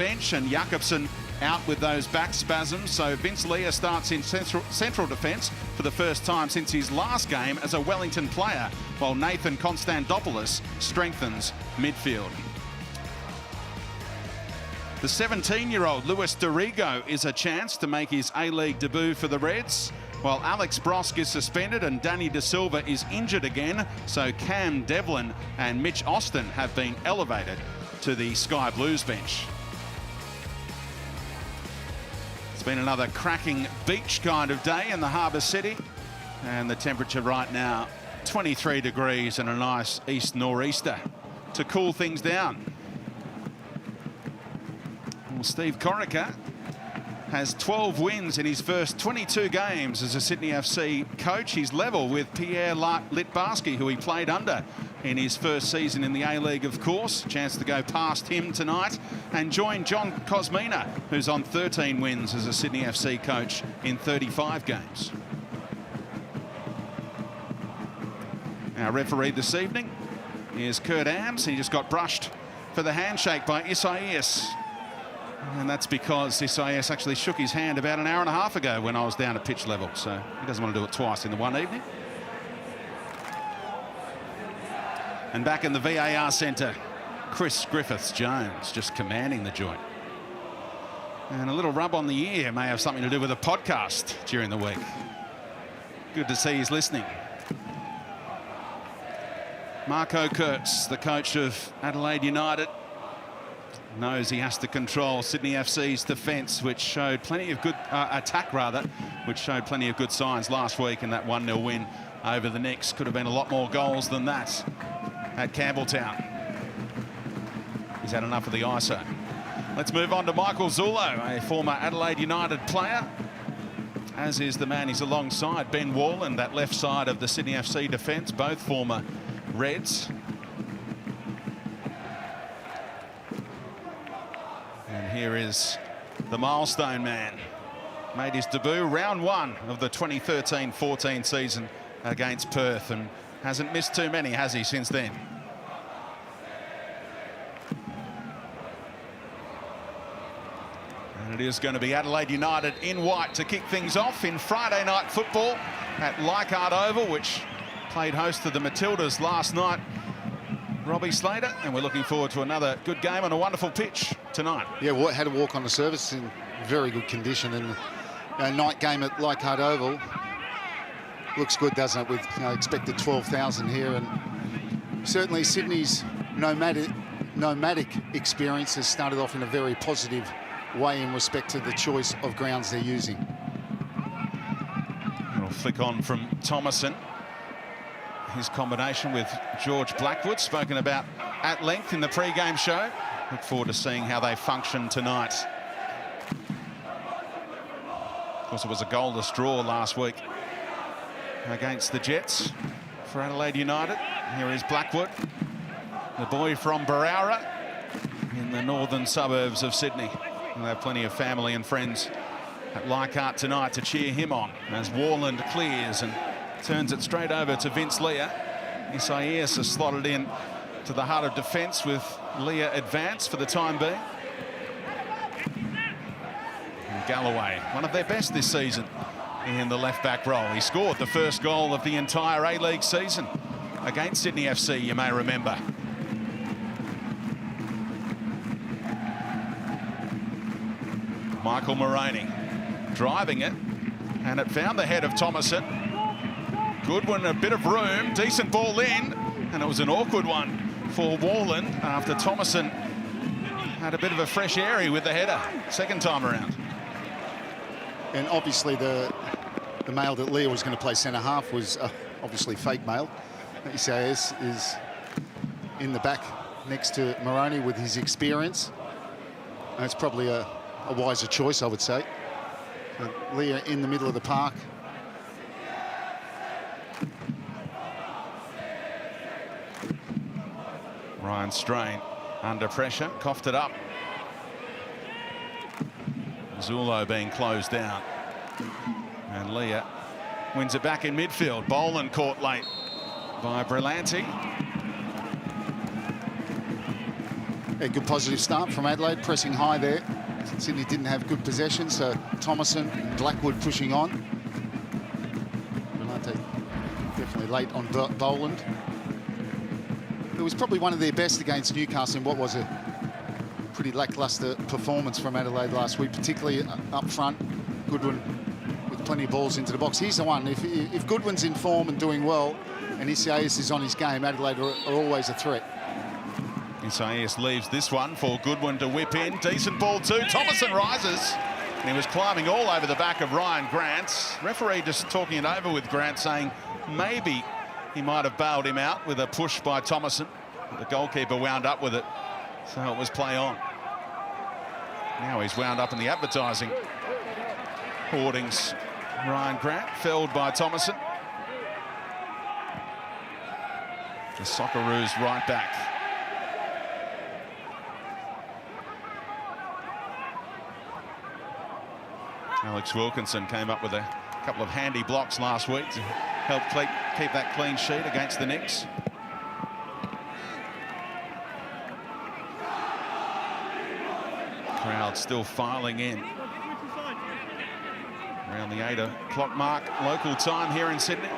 bench, and Jakobsen out with those back spasms. So Vince Leah starts in central defence for the first time since his last game as a Wellington player, while Nathan Konstantopoulos strengthens midfield. The 17-year-old Luis Dorigo is a chance to make his A-League debut for the Reds, while Alex Brosk is suspended and Danny De Silva is injured again, so Cam Devlin and Mitch Austin have been elevated to the Sky Blues bench. It's been another cracking beach kind of day in the Harbour City, and the temperature right now 23 degrees and a nice east nor'easter to cool things down. Well, Steve Corica has 12 wins in his first 22 games as a Sydney FC coach. He's level with Pierre Litbarski, who he played under in his first season in the A-League, of course. Chance to go past him tonight and join John Kosmina, who's on 13 wins as a Sydney FC coach in 35 games. Our referee this evening is Kurt Ams. He just got brushed for the handshake by Isaias. And that's because Isaias actually shook his hand about an hour and a half ago when I was down at pitch level. So he doesn't want to do it twice in the one evening. And back in the VAR centre, Chris Griffiths-Jones just commanding the joint. And a little rub on the ear may have something to do with a podcast during the week. Good to see he's listening. Marco Kurtz, the coach of Adelaide United, knows he has to control Sydney FC's defence, which showed plenty of good attack, which showed plenty of good signs last week in that 1-0 win over the Knicks. Could have been a lot more goals than that at Campbelltown. He's had enough of the ISO. Let's move on to Michael Zullo, a former Adelaide United player, as is the man he's alongside, Ben Warland, that left side of the Sydney FC defence, both former Reds. And here is the milestone man. Made his debut round 1 of the 2013-14 season against Perth, and hasn't missed too many, has he, since then? And it is going to be Adelaide United in white to kick things off in Friday night football at Leichhardt Oval, which played host to the Matildas last night. Robbie Slater, and we're looking forward to another good game on a wonderful pitch tonight. Yeah, had to walk on the surface in very good condition, and a night game at Leichhardt Oval looks good, doesn't it, with expected 12,000 here. And certainly Sydney's nomadic experience has started off in a very positive way in respect to the choice of grounds they're using. We'll flick on from Thomason. His combination with George Blackwood, spoken about at length in the pre-game show. Look forward to seeing how they function tonight. Of course, it was a goalless draw last week against the Jets for Adelaide United. Here is Blackwood, the boy from Barara in the northern suburbs of Sydney. We'll have plenty of family and friends at Leichhardt tonight to cheer him on as Warland clears and turns it straight over to Vince Leah. Isaias has slotted in to the heart of defence with Leah advance for the time being. And Galloway, one of their best this season in the left-back role. He scored the first goal of the entire A-League season against Sydney FC, you may remember. Michael Moroney driving it, and it found the head of Thomason. Goodwin, a bit of room, decent ball in, and it was an awkward one for Warland after Thomason had a bit of a fresh airy with the header second time around. And obviously the male that Leah was going to play centre-half was obviously fake male. Isaias is in the back next to Moroney with his experience. And it's probably a wiser choice, I would say. Leah in the middle of the park. Ryan Strain under pressure, coughed it up. Zullo being closed down. And Leah wins it back in midfield. Boland caught late by Brillanti. A good positive start from Adelaide, pressing high there. Sydney didn't have good possession, so Thomason and Blackwood pushing on. Brillante definitely late on Boland. It was probably one of their best against Newcastle in what was a pretty lacklustre performance from Adelaide last week, particularly up front. Goodwin with plenty of balls into the box. He's the one. If Goodwin's in form and doing well, and Isaias is on his game, Adelaide are always a threat. Isaias leaves this one for Goodwin to whip in. Decent ball too. Thomason rises. And he was climbing all over the back of Ryan Grant. Referee just talking it over with Grant, saying maybe he might have bailed him out with a push by Thomason. The goalkeeper wound up with it, so it was play on. Now he's wound up in the advertising hoardings. Ryan Grant felled by Thomason. The Socceroos right back. Alex Wilkinson came up with a couple of handy blocks last week to help keep that clean sheet against the Knicks. Crowd still filing in. Around the 8 o'clock mark, local time here in Sydney.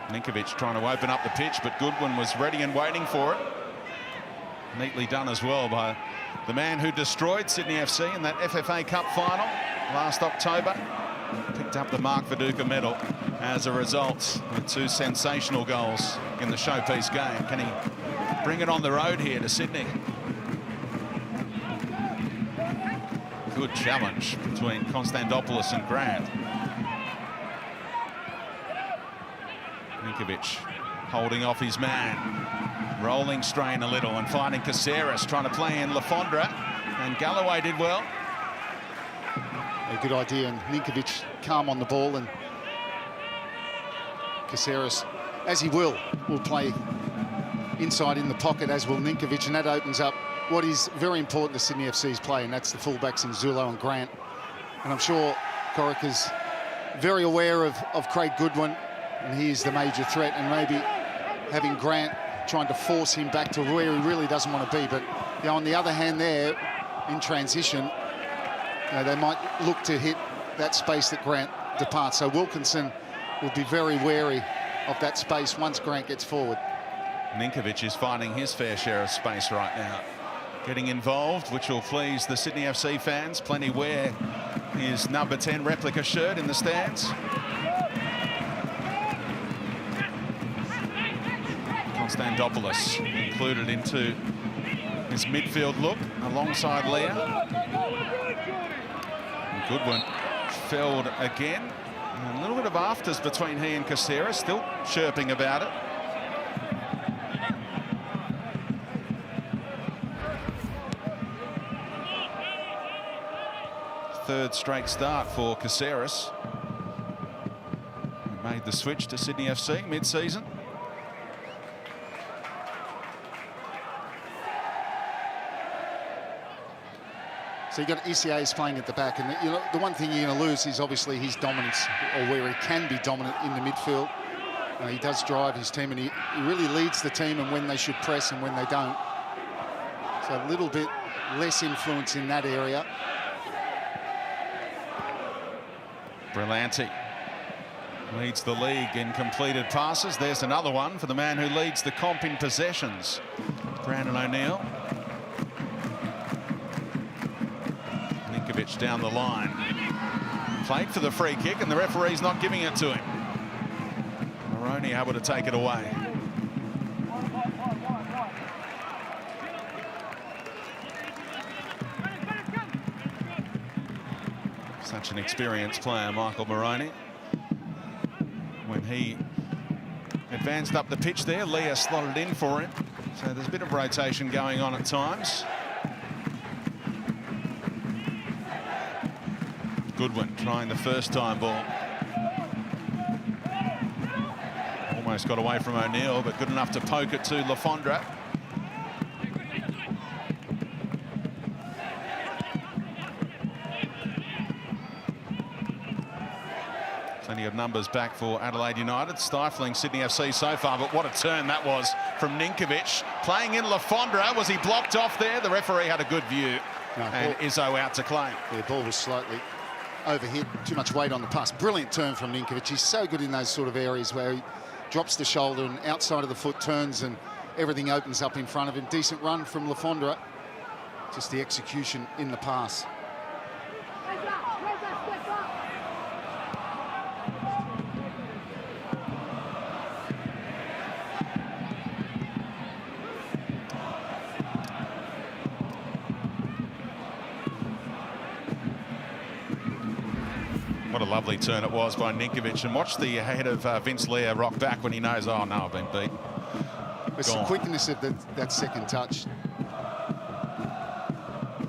Ninkovic trying to open up the pitch, but Goodwin was ready and waiting for it. Neatly done as well by the man who destroyed Sydney FC in that FFA Cup final last October. Picked up the Mark Viduka medal as a result with 2 sensational goals in the showpiece game. Can he bring it on the road here to Sydney? Good challenge between Konstantopoulos and Grant. Ninkovic holding off his man. Rolling strain a little and finding Caceres trying to play in Lafondra, and Galloway did well. A good idea, and Ninkovic calm on the ball, and Caceres, as he will play inside in the pocket, as will Ninkovic, and that opens up what is very important to Sydney FC's play, and that's the fullbacks in Zulo and Grant. And I'm sure Corica's very aware of Craig Goodwin, and he is the major threat, and maybe having Grant trying to force him back to where he really doesn't want to be. But you know, on the other hand there, in transition, they might look to hit that space that Grant departs. So Wilkinson will be very wary of that space once Grant gets forward. Ninkovic is finding his fair share of space right now. Getting involved, which will please the Sydney FC fans. Plenty wear his number 10 replica shirt in the stands. Konstantopoulos included into his midfield look alongside Leah. And Goodwin felled again. And a little bit of afters between he and Caceres, still chirping about it. Third straight start for Caceres. He made the switch to Sydney FC mid-season. So you've got Isaias playing at the back, and you know, the one thing you're going to lose is obviously his dominance, or where he can be dominant in the midfield. He does drive his team, and he really leads the team, and when they should press and when they don't. So a little bit less influence in that area. Brillante leads the league in completed passes. There's another one for the man who leads the comp in possessions, Brandon O'Neill. Ninkovic down the line. Played for the free kick, and the referee's not giving it to him. Maroney able to take it away. Such an experienced player, Michael Maroney. When he advanced up the pitch there, Leah slotted in for him. So there's a bit of rotation going on at times. Goodwin trying the first time ball. Almost got away from O'Neill, but good enough to poke it to Lafondra. Plenty of numbers back for Adelaide United, stifling Sydney FC so far, but what a turn that was from Ninkovic. Playing in Lafondra, was he blocked off there? The referee had a good view, and Izzo out to claim. The ball was slightly overhit, too much weight on the pass. Brilliant turn from Ninkovic. He's so good in those sort of areas where he drops the shoulder and outside of the foot turns and everything opens up in front of him. Decent run from Lafondra. Just the execution in the pass. What a lovely turn it was by Ninkovic, and watch the head of Vince Leah rock back when he knows, oh no, I've been beat. It's the quickness of that second touch.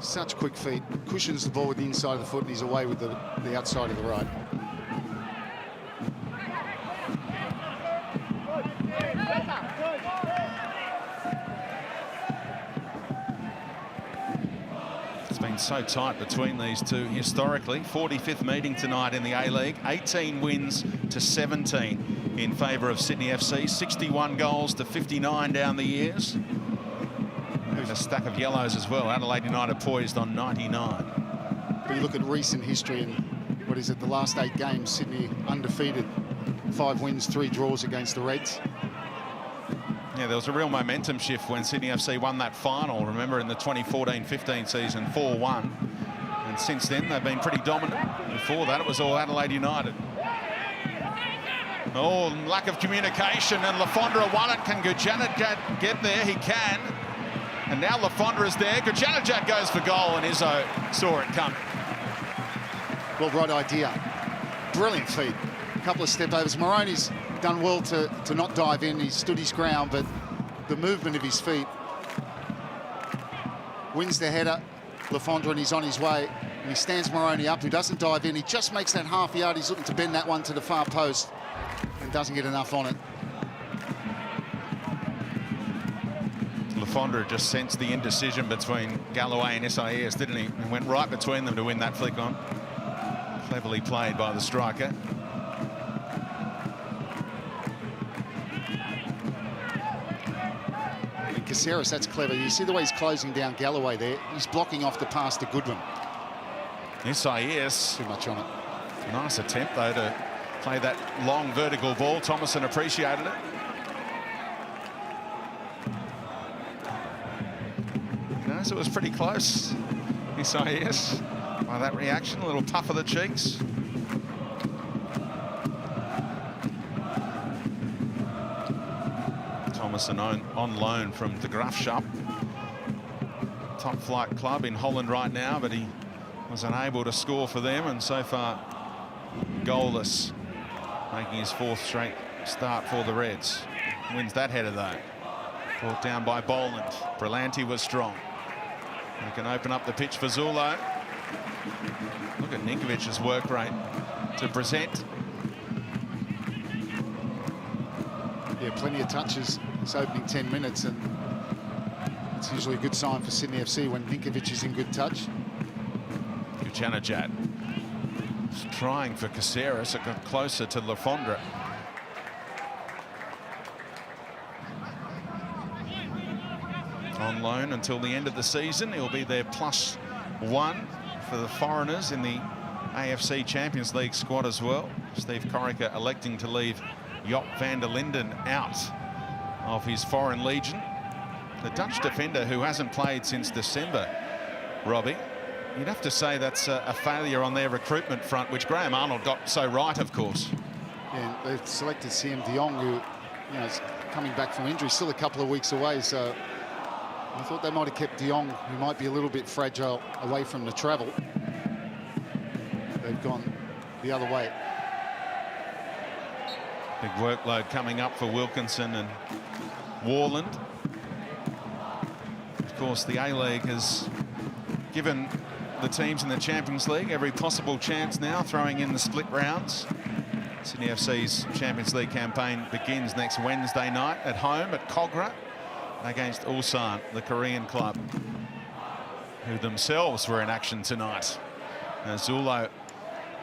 Such quick feet. Cushions the ball with the inside of the foot and he's away with the outside of the right. It's been so tight between these two historically. 45th meeting tonight in the A-League. 18 wins to 17 in favour of Sydney FC. 61 goals to 59 down the years. And a stack of yellows as well. Adelaide United poised on 99. But you look at recent history and what is it, the last 8 games, Sydney undefeated. 5 wins, 3 draws against the Reds. Yeah, there was a real momentum shift when Sydney FC won that final. Remember, in the 2014-15 season, 4-1. And since then, they've been pretty dominant. Before that, it was all Adelaide United. Oh, lack of communication, and Lafondra won it. Can Gujanajad get there? He can. And now Lafondra is there. Gujanajad goes for goal, and Izzo saw it coming. Well, right idea. Brilliant feet. A couple of step overs. Moroney's done well to not dive in. He stood his ground, but the movement of his feet wins the header. Lafondra, and he's on his way. And he stands Moroney up, who doesn't dive in. He just makes that half yard. He's looking to bend that one to the far post and doesn't get enough on it. Lafondra just sensed the indecision between Galloway and SIS, didn't he? And went right between them to win that flick on. Cleverly played by the striker. And Caceres, that's clever. You see the way he's closing down Galloway there. He's blocking off the pass to Goodwin. SIS. Too much on it. Nice attempt, though, to play that long vertical ball. Thomason appreciated it. So it was pretty close. SIS, by that reaction, a little puff of the cheeks. Thomason on loan from the Graafschap. Top flight club in Holland right now, but he was unable to score for them, and so far goalless, making his 4th straight start for the Reds. Wins that header though. Brought down by Boland. Berlanti was strong. He can open up the pitch for Zulo. Look at Ninkovic's work rate to present. Yeah, plenty of touches this opening 10 minutes, and it's usually a good sign for Sydney FC when Ninkovic is in good touch. Gujanajad trying for Caceres. It got closer to Lafondra. On loan until the end of the season. He'll be their +1 for the foreigners in the AFC Champions League squad as well. Steve Corica electing to leave Joop van der Linden out of his foreign legion. The Dutch defender who hasn't played since December, Robbie. You'd have to say that's a failure on their recruitment front, which Graham Arnold got so right, of course. Yeah, they've selected Siem de Jong, who, you know, is coming back from injury, still a couple of weeks away, so I thought they might have kept de Jong, who might be a little bit fragile, away from the travel. They've gone the other way. Big workload coming up for Wilkinson and Warland. Of course, the A-League has given the teams in the Champions League every possible chance now, throwing in the split rounds. Sydney FC's Champions League campaign begins next Wednesday night at home at Kogra against Ulsan, the Korean club, who themselves were in action tonight. Zulo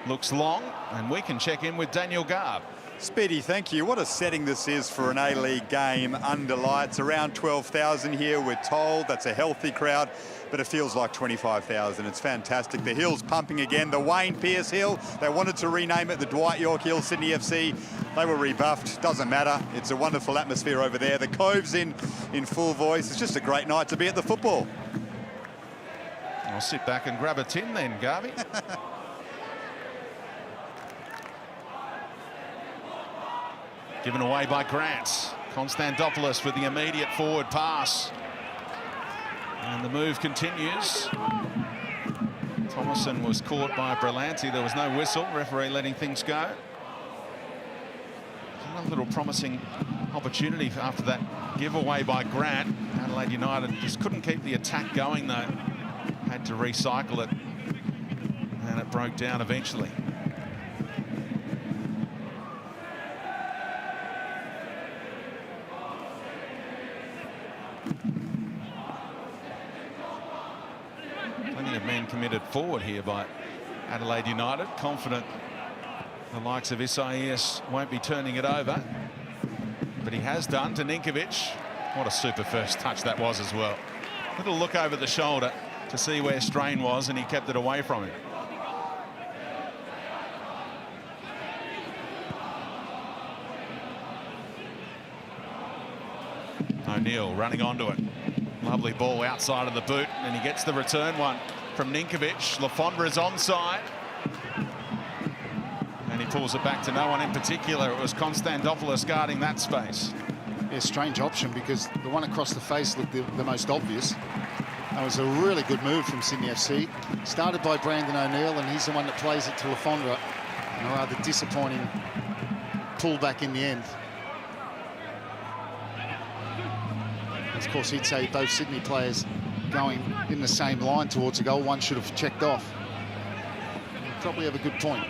looks long, and we can check in with Daniel Garb. Speedy, thank you. What a setting this is for an A-League game under lights. Around 12,000 here, we're told. That's a healthy crowd, but it feels like 25,000. It's fantastic. The hill's pumping again. The Wayne Pearce Hill, they wanted to rename it the Dwight York Hill, Sydney FC. They were rebuffed. Doesn't matter. It's a wonderful atmosphere over there. The Cove's in full voice. It's just a great night to be at the football. I'll sit back and grab a tin then, Garby. Given away by Grant. Konstantopoulos with the immediate forward pass. And the move continues. Thomason was caught by Berlanti. There was no whistle. Referee letting things go. A little promising opportunity after that giveaway by Grant. Adelaide United just couldn't keep the attack going, though. Had to recycle it. And it broke down eventually. Plenty of men committed forward here by Adelaide United, confident the likes of Isaias won't be turning it over, but he has done to Ninkovic. What a super first touch that was as well. Little look over the shoulder to see where Strain was, and he kept it away from him. O'Neill running onto it. Lovely ball outside of the boot, and he gets the return one from Ninkovic. Lafondra is onside. And he pulls it back to no one in particular. It was Konstantopoulos guarding that space. Yeah, strange option, because the one across the face looked the most obvious. That was a really good move from Sydney FC. Started by Brandon O'Neill, and he's the one that plays it to Lafondra. And a rather disappointing pullback in the end. Of course, he'd say both Sydney players going in the same line towards the goal. One should have checked off. He'd probably have a good point.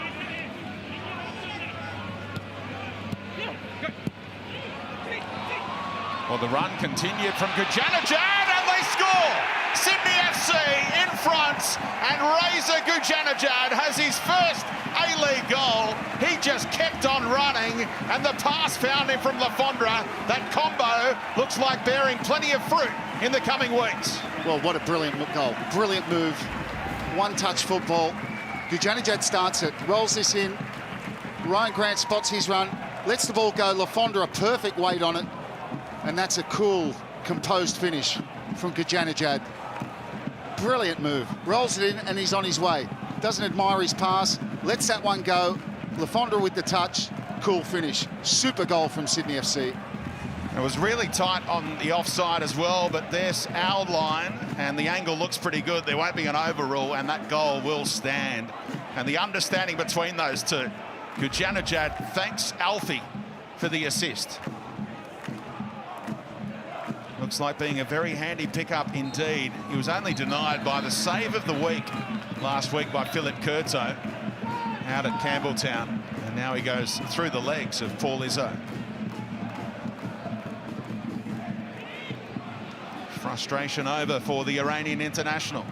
Well, the run continued from Gujanajad, and they score! Sydney FC in front, and Razor Gujanajad has his first A-League goal. He just kept on running, and the pass found him from Lafondra. That combo looks like bearing plenty of fruit in the coming weeks. Well, what a brilliant goal. Brilliant move. One-touch football. Gujanajad starts it, rolls this in. Ryan Grant spots his run, lets the ball go. Lafondra, a perfect weight on it. And that's a cool, composed finish from Gujanajad. Brilliant move. Rolls it in, and he's on his way. Doesn't admire his pass, lets that one go. Lafondra with the touch. Cool finish. Super goal from Sydney FC. It was really tight on the offside as well, but there's our line, and the angle looks pretty good. There won't be an overrule, and that goal will stand. And the understanding between those two. Gujanajad thanks Alfie for the assist. Looks like being a very handy pickup indeed. He was only denied by the save of the week last week by Philip Curto out at Campbelltown. And now he goes through the legs of Paul Izzo. Frustration over for the Iranian international.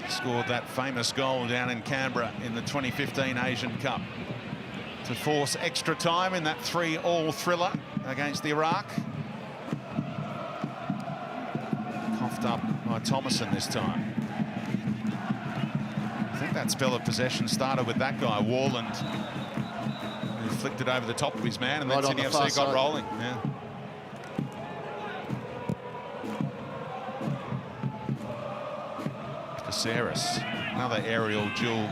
Scored that famous goal down in Canberra in the 2015 Asian Cup to force extra time in that 3-all thriller against Iraq. Coughed up by Thomason this time. I think that spell of possession started with that guy, Warland, who flicked it over the top of his man, and then Sydney FC got rolling. Yeah. Caceres, another aerial duel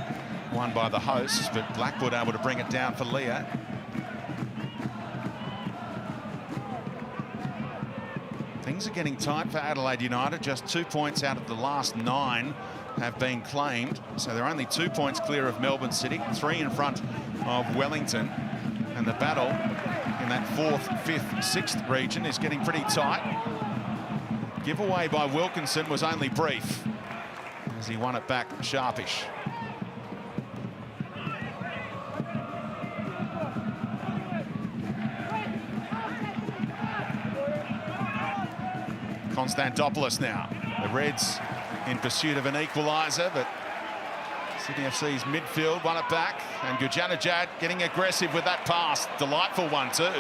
won by the hosts, but Blackwood able to bring it down for Leah. Things are getting tight for Adelaide United. Just 2 points out of the last 9 have been claimed. So they're only 2 points clear of Melbourne City, 3 in front of Wellington. And the battle in that 4th, 5th, 6th region is getting pretty tight. Giveaway by Wilkinson was only brief, as he won it back sharpish. Konstantopoulos now. The Reds in pursuit of an equaliser, but Sydney FC's midfield won it back, and Gujanajad getting aggressive with that pass. Delightful one too.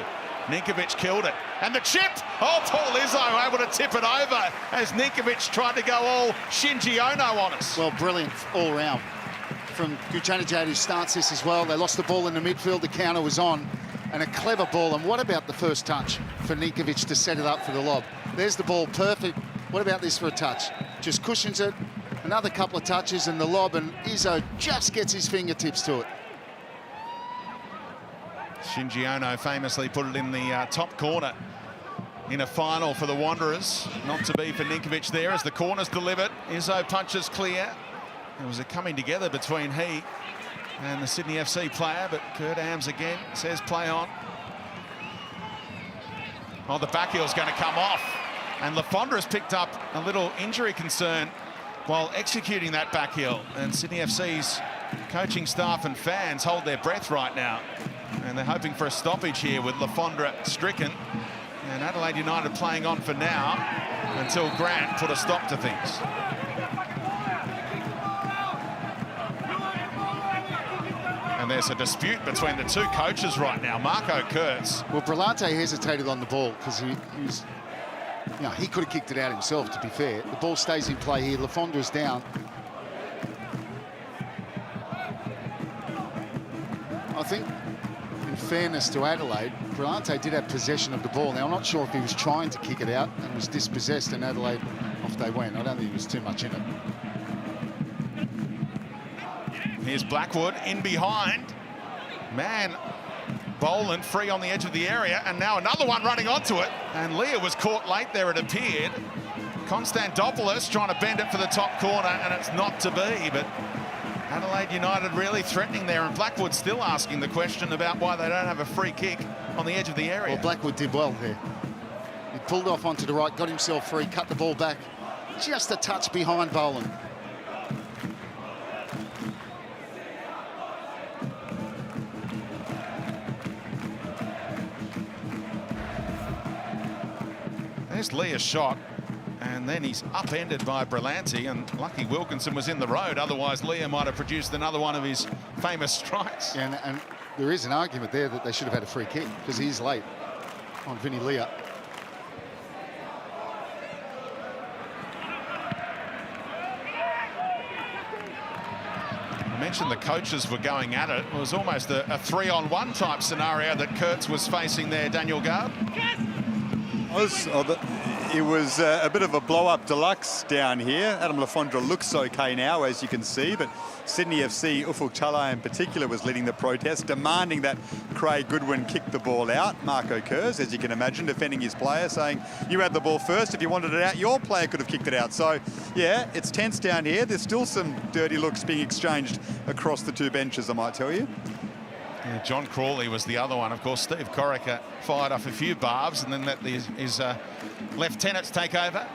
Ninkovic killed it, and the chip. Oh, Paul Izzo able to tip it over as Ninkovic tried to go all Shinji Ono on us. Well, brilliant all round from Gujanajad, who starts this as well. They lost the ball in the midfield, the counter was on, and a clever ball. And what about the first touch for Ninkovic to set it up for the lob? There's the ball, perfect. What about this for a touch? Just cushions it, another couple of touches and the lob, and Izzo just gets his fingertips to it. Shinji Ono famously put it in the top corner in a final for the Wanderers. Not to be for Ninkovic there as the corner's delivered. Izzo punches clear. There was a coming together between he and the Sydney FC player, but Kurt Ams again says play on. Oh, the back heel's going to come off. And Lafondra has picked up a little injury concern while executing that back heel. And Sydney FC's coaching staff and fans hold their breath right now. And they're hoping for a stoppage here with Lafondra stricken. And Adelaide United playing on for now until Grant put a stop to things. And there's a dispute between the two coaches right now. Marco Kurtz. Well, Brillante hesitated on the ball because he was, you know, he could have kicked it out himself, to be fair. The ball stays in play here. Lafondra's down. I think, in fairness to Adelaide, Brillante did have possession of the ball. Now, I'm not sure if he was trying to kick it out and was dispossessed, and Adelaide, off they went. I don't think there was too much in it. Here's Blackwood in behind. Man, Boland free on the edge of the area, and now another one running onto it. And Leah was caught late there, it appeared. Konstantopoulos trying to bend it for the top corner, and it's not to be, but Adelaide United really threatening there, and Blackwood still asking the question about why they don't have a free kick on the edge of the area. Well, Blackwood did well there. He pulled off onto the right, got himself free, cut the ball back just a touch behind Boland. There's Leah's shot, and then he's upended by Brillante, and lucky Wilkinson was in the road, otherwise Leah might have produced another one of his famous strikes. And there is an argument there that they should have had a free kick because he's late on Vinny Leah. I mentioned the coaches were going at it. It was almost a 3-on-1 type scenario that Kurtz was facing there, Daniel Garb. It was a bit of a blow-up deluxe down here. Adam Lafondra looks okay now, as you can see, but Sydney FC, Ufuk Talay in particular, was leading the protest, demanding that Craig Goodwin kick the ball out. Marco Kurz, as you can imagine, defending his player, saying, you had the ball first. If you wanted it out, your player could have kicked it out. So, yeah, it's tense down here. There's still some dirty looks being exchanged across the two benches, I might tell you. Yeah, John Crawley was the other one. Of course, Steve Corica fired off a few barbs and then let his lieutenants take over.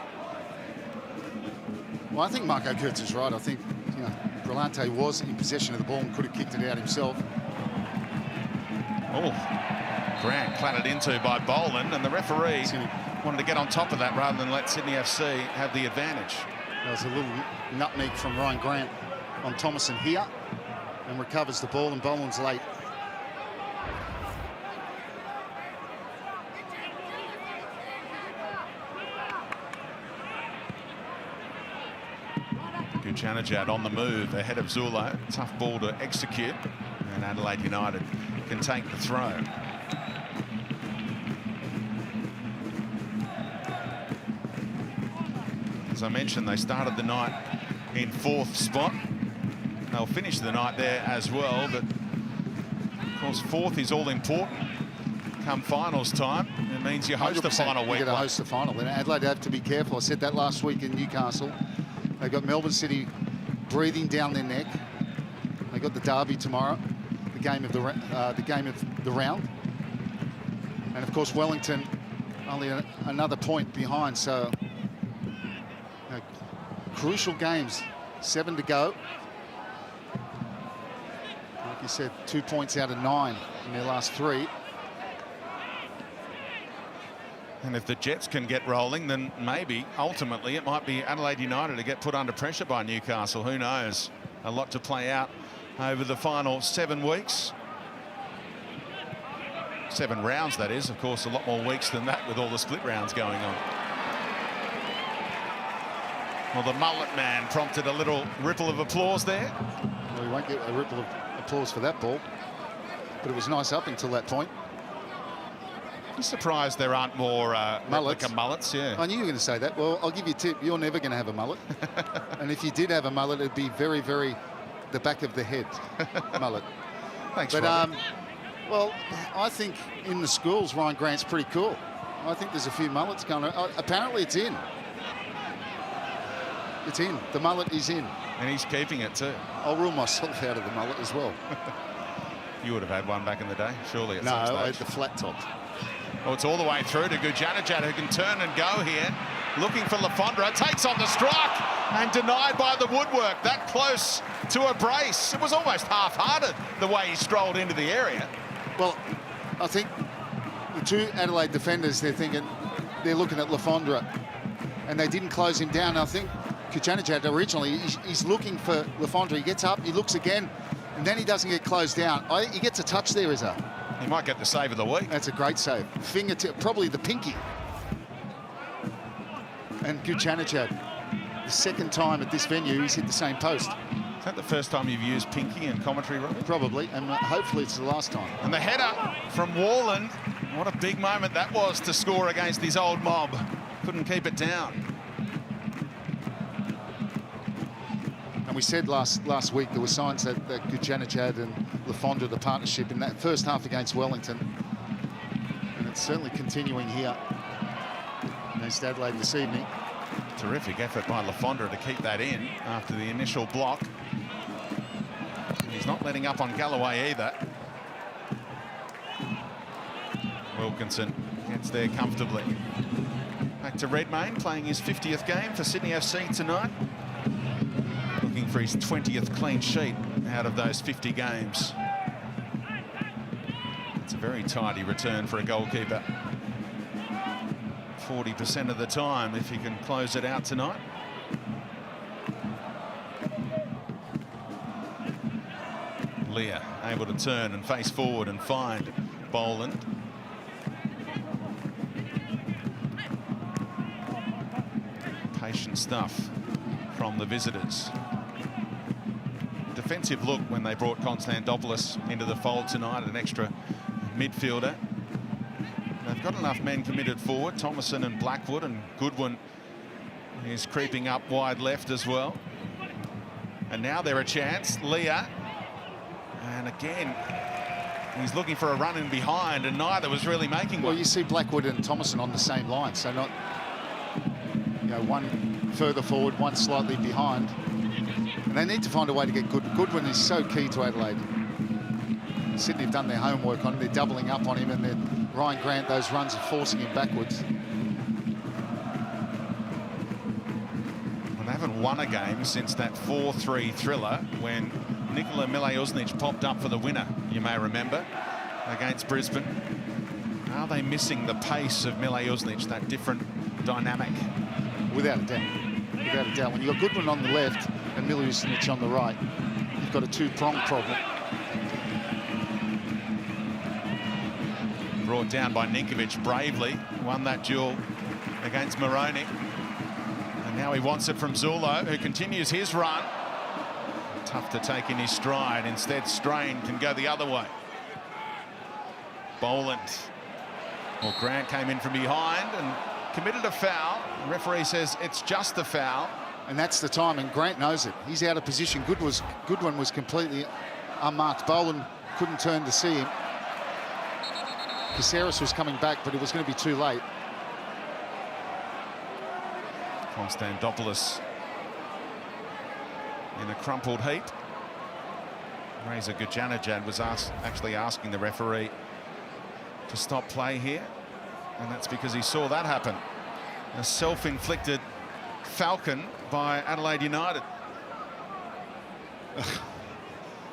Well, I think Marco Kurtz is right. I think, you know, Brillante was in possession of the ball and could have kicked it out himself. Oh, Grant clattered into by Boland, and the referee wanted to get on top of that rather than let Sydney FC have the advantage. There was a little nutmeg from Ryan Grant on Thomason here, and recovers the ball, and Boland's late. Gujanajad on the move ahead of Zulo. Tough ball to execute, and Adelaide United can take the throw. As I mentioned, they started the night in 4th spot. They'll finish the night there as well, but of course 4th is all important come finals time. It means you host the final week. You're going to host the final. And Adelaide have to be careful. I said that last week in Newcastle. They've got Melbourne City breathing down their neck. They got the derby tomorrow, the game of the round, and of course Wellington only another point behind. So crucial games. 7 to go. Like you said, 2 points out of 9 in their last 3. And if the Jets can get rolling, then maybe, ultimately, it might be Adelaide United to get put under pressure by Newcastle. Who knows? A lot to play out over the final 7 weeks. 7 rounds, that is. Of course, a lot more weeks than that with all the split rounds going on. Well, the mullet man prompted a little ripple of applause there. Well, we won't get a ripple of applause for that ball, but it was nice up until that point. I'm surprised there aren't more replica mullets. Yeah. I knew you were going to say that. Well, I'll give you a tip. You're never going to have a mullet. And if you did have a mullet, it'd be very, very the back of the head mullet. Thanks, but, Robbie. well, I think in the schools, Ryan Grant's pretty cool. I think there's a few mullets going on. Apparently it's in. It's in. The mullet is in. And he's keeping it too. I'll rule myself out of the mullet as well. You would have had one back in the day, surely. At no, some stage. I had the flat top. Oh, it's all the way through to Gujanajad, who can turn and go here. Looking for Lafondra, takes on the strike and denied by the woodwork. That close to a brace. It was almost half-hearted the way he strolled into the area. Well, I think the 2 Adelaide defenders, they're looking at Lafondra, and they didn't close him down. I think Gujanajad originally, he's looking for Lafondra. He gets up, he looks again, and then he doesn't get closed down. He gets a touch there, Izzo. He might get the save of the week. That's a great save. Fingertip, probably the pinky. And Gujanajad, the 2nd time at this venue, he's hit the same post. Is that the first time you've used pinky in commentary, Robbie? Probably, and hopefully it's the last time. And the header from Warland. What a big moment that was to score against his old mob. Couldn't keep it down. And we said last week there were signs that Gujanajad and Lafondra, the partnership in that first half against Wellington, and it's certainly continuing here against Adelaide this evening. Terrific effort by Lafondra to keep that in after the initial block. And he's not letting up on Galloway either. Wilkinson gets there comfortably. Back to Redmayne, playing his 50th game for Sydney FC tonight. Looking for his 20th clean sheet out of those 50 games. It's a very tidy return for a goalkeeper. 40% of the time if he can close it out tonight. Leah able to turn and face forward and find Boland. Patient stuff from the visitors. Defensive look when they brought Konstantopoulos into the fold tonight, an extra midfielder. They've got enough men committed forward, Thomason and Blackwood, and Goodwin is creeping up wide left as well. And now they're a chance. Leah, and again, he's looking for a run in behind, and neither was really making one. Well, you see Blackwood and Thomason on the same line, so not, one further forward, one slightly behind. And they need to find a way to get Goodwin is so key to Adelaide. Sydney have done their homework on him. They're doubling up on him, and then Ryan Grant, those runs are forcing him backwards. Well, they haven't won a game since that 4-3 thriller when Nikola Mileusnic popped up for the winner, you may remember, against Brisbane. Are they missing the pace of Mileusnic, that different dynamic? Without a doubt. Without a doubt. When you've got Goodwin on the left and Mileusnic on the right, you've got a two-pronged problem. Brought down by Ninkovic bravely, won that duel against Moroney. And now he wants it from Zulo, who continues his run. Tough to take in his stride. Instead, Strain can go the other way. Boland. Well, Grant came in from behind and committed a foul. The referee says it's just a foul. And that's the time, and Grant knows it. He's out of position. Goodwin was completely unmarked. Boland couldn't turn to see him. Caceres was coming back, but it was going to be too late. Konstantopoulos in a crumpled heap. Reza Gujanajad was actually asking the referee to stop play here, and that's because he saw that happen. A self-inflicted falcon by Adelaide United.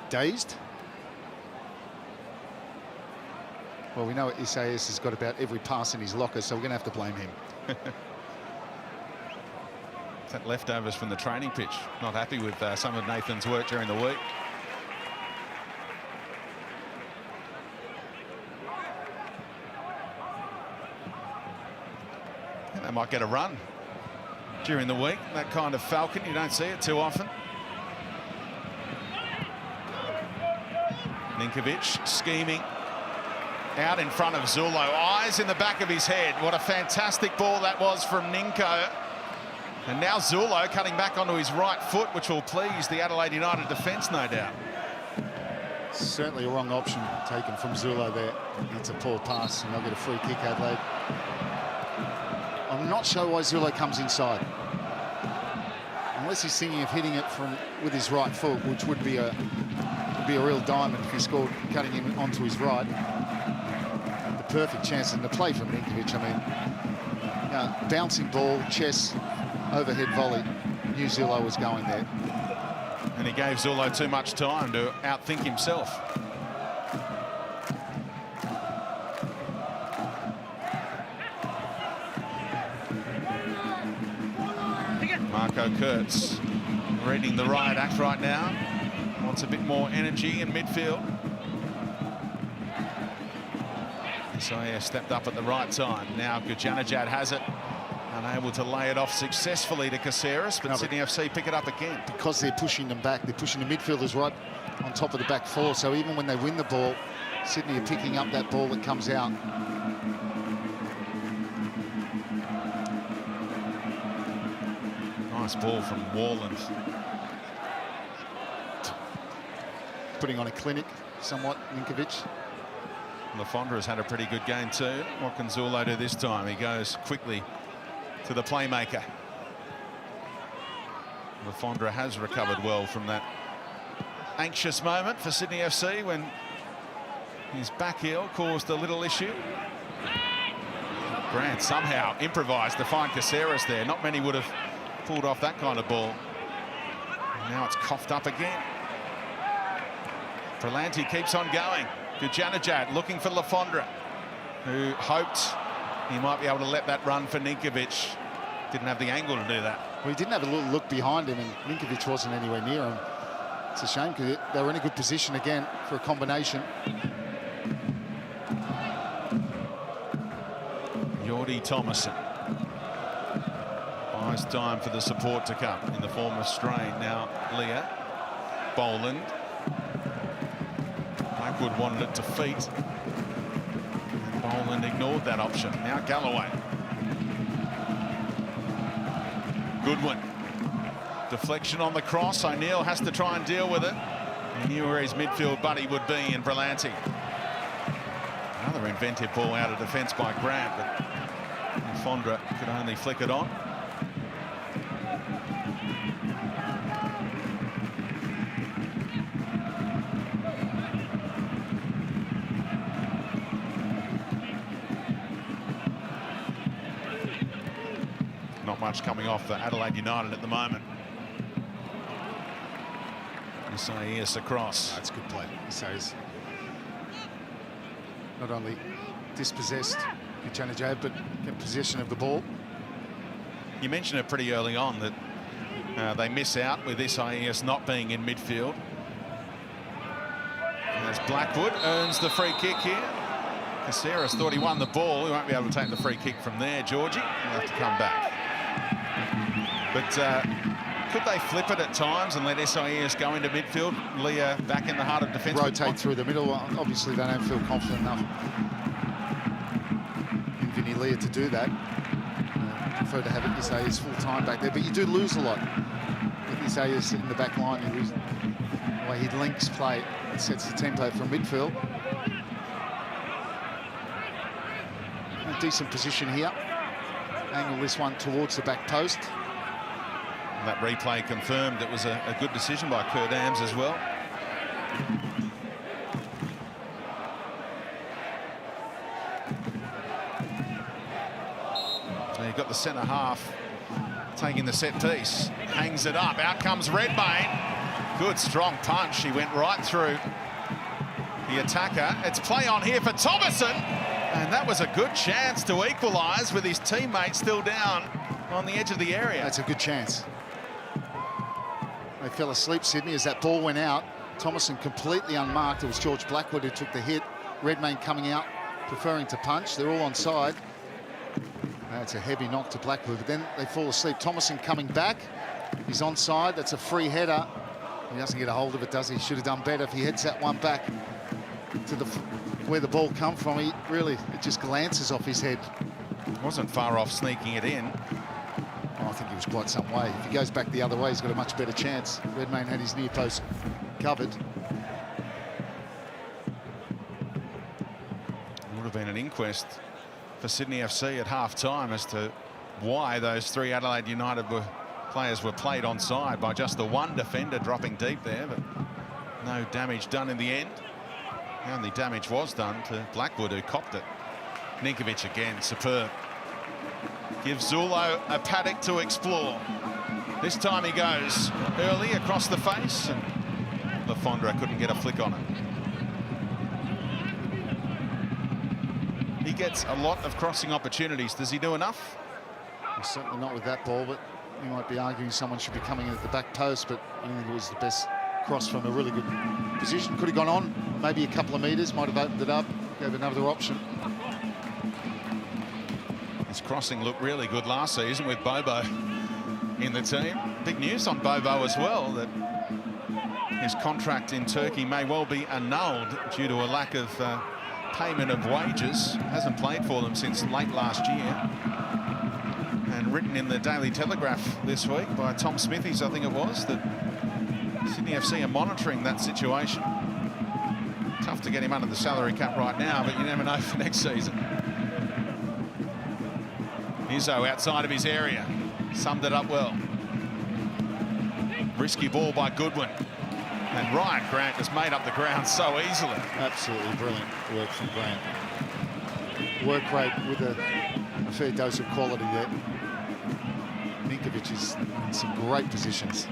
Dazed. Well, we know Isaias has got about every pass in his locker, so we're going to have to blame him. That leftovers from the training pitch. Not happy with some of Nathan's work during the week. And they might get a run during the week. That kind of Falcon, you don't see it too often. Ninkovic scheming out in front of Zulo. Eyes in the back of his head. What a fantastic ball that was from Ninko. And now Zulo cutting back onto his right foot, which will please the Adelaide United defence, no doubt. Certainly a wrong option taken from Zulo there. That's a poor pass, and they'll get a free kick, Adelaide. I'm not sure why Zulo comes inside. Unless he's thinking of hitting it with his right foot, which would be a real diamond if he scored cutting him onto his right. The perfect chance, and the play from Ninkovic. I mean, bouncing ball, chest, overhead volley. Knew Zulo was going there. And he gave Zulo too much time to outthink himself. Marco Kurtz reading the riot act right now. Wants a bit more energy in midfield. Isaiah stepped up at the right time. Now Gujanajad has it. Unable to lay it off successfully to Caceres, but Sydney FC pick it up again. Because they're pushing them back, they're pushing the midfielders right on top of the back four, so even when they win the ball, Sydney are picking up that ball that comes out. Nice ball from Warland. Putting on a clinic somewhat, Ninkovic. Lafondra has had a pretty good game too. What can Zulo do this time? He goes quickly to the playmaker. Lafondra has recovered well from that anxious moment for Sydney FC when his back heel caused a little issue. Grant somehow improvised to find Caceres there. Not many would have pulled off that kind of ball. And now it's coughed up again. Berlanti keeps on going. Gujanajad looking for Lafondra, who hoped he might be able to let that run for Ninkovic. Didn't have the angle to do that. Well, he didn't have a little look behind him, and Ninkovic wasn't anywhere near him. It's a shame because they were in a good position again for a combination. Jordy Thomason buys time for the support to come in the form of Strain. Now Leah Boland. Blackwood wanted it to feet. And Boland ignored that option. Now Galloway. Goodwin. Deflection on the cross. O'Neill has to try and deal with it. He knew where his midfield buddy would be in Berlanti. Another inventive ball out of defence by Grant, but Lafondra could only flick it on. Not much coming off for Adelaide United at the moment. Isaias across. That's a good play. Isaias not only dispossessed Gujanajad, but get possession of the ball. You mentioned it pretty early on that they miss out with Isaias not being in midfield. As Blackwood earns the free kick here. Caceres thought he won the ball. He won't be able to take the free kick from there, Georgie. He'll have to come back. But could they flip it at times and let Isaias go into midfield? Leah back in the heart of defence. Rotate through the middle. Obviously, they don't feel confident enough in Vinny Leah to do that. Prefer to have Isaias full time back there, but you do lose a lot with Isaias in the back line. You lose the way he links play. It sets the tempo from midfield. A decent position here. Angle this one towards the back post. And that replay confirmed it was a good decision by Kurt Ams as well. So you've got the centre half taking the set piece. Hangs it up. Out comes Redmayne. Good strong punch. He went right through the attacker. It's play on here for Thomason. And that was a good chance to equalise with his teammate still down on the edge of the area. That's a good chance. They fell asleep, Sydney, as that ball went out. Thomason completely unmarked. It was George Blackwood who took the hit. Redmayne coming out, preferring to punch. They're all onside. That's a heavy knock to Blackwood, but then they fall asleep. Thomason coming back. He's onside. That's a free header. He doesn't get a hold of it, does he? Should have done better if he heads that one back to where the ball come from. It just glances off his head. Wasn't far off sneaking it in. Oh, I think he was quite some way. If he goes back the other way, he's got a much better chance. Redmayne had his near post covered. It would have been an inquest for Sydney FC at half-time as to why those 3 Adelaide United players were played onside by just the one defender dropping deep there, but no damage done in the end. The only damage was done to Blackwood, who copped it. Ninkovic again, superb. Gives Zulo a paddock to explore. This time he goes early across the face, and Lafondra couldn't get a flick on it. He gets a lot of crossing opportunities. Does he do enough? Well, certainly not with that ball, but you might be arguing someone should be coming in at the back post, but I think it was the best cross from a really good position. Could have gone on maybe a couple of metres, might have opened it up, gave another option. His crossing looked really good last season with Bobo in the team. Big news on Bobo as well, that his contract in Turkey may well be annulled due to a lack of payment of wages. Hasn't played for them since late last year. And written in the Daily Telegraph this week by Tom Smithies, I think it was, that Sydney FC are monitoring that situation. Tough to get him under the salary cap right now, but you never know for next season. Izzo outside of his area, summed it up well. Risky ball by Goodwin. And Ryan Grant has made up the ground so easily. Absolutely brilliant work from Grant. Work rate with a fair dose of quality there. Ninkovic is in some great positions.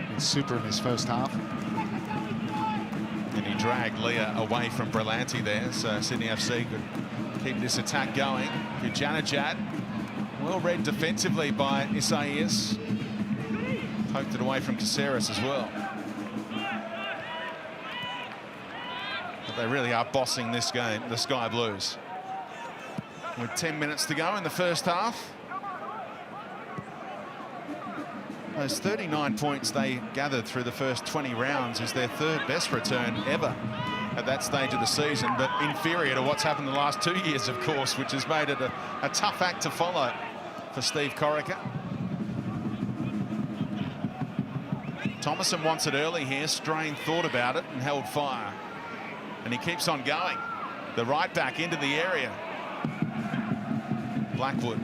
Been super in his first half. And he dragged Leah away from Berlanti there, so Sydney FC could keep this attack going. Kujanajad, well read defensively by Isaias. Poked it away from Caceres as well. But they really are bossing this game, the Sky Blues. With 10 minutes to go in the first half. Those 39 points they gathered through the first 20 rounds is their 3rd best return ever at that stage of the season, but inferior to what's happened the last 2 years, of course, which has made it a tough act to follow for Steve Corica. Thomason wants it early here. Strain thought about it and held fire. And he keeps on going. The right back into the area. Blackwood.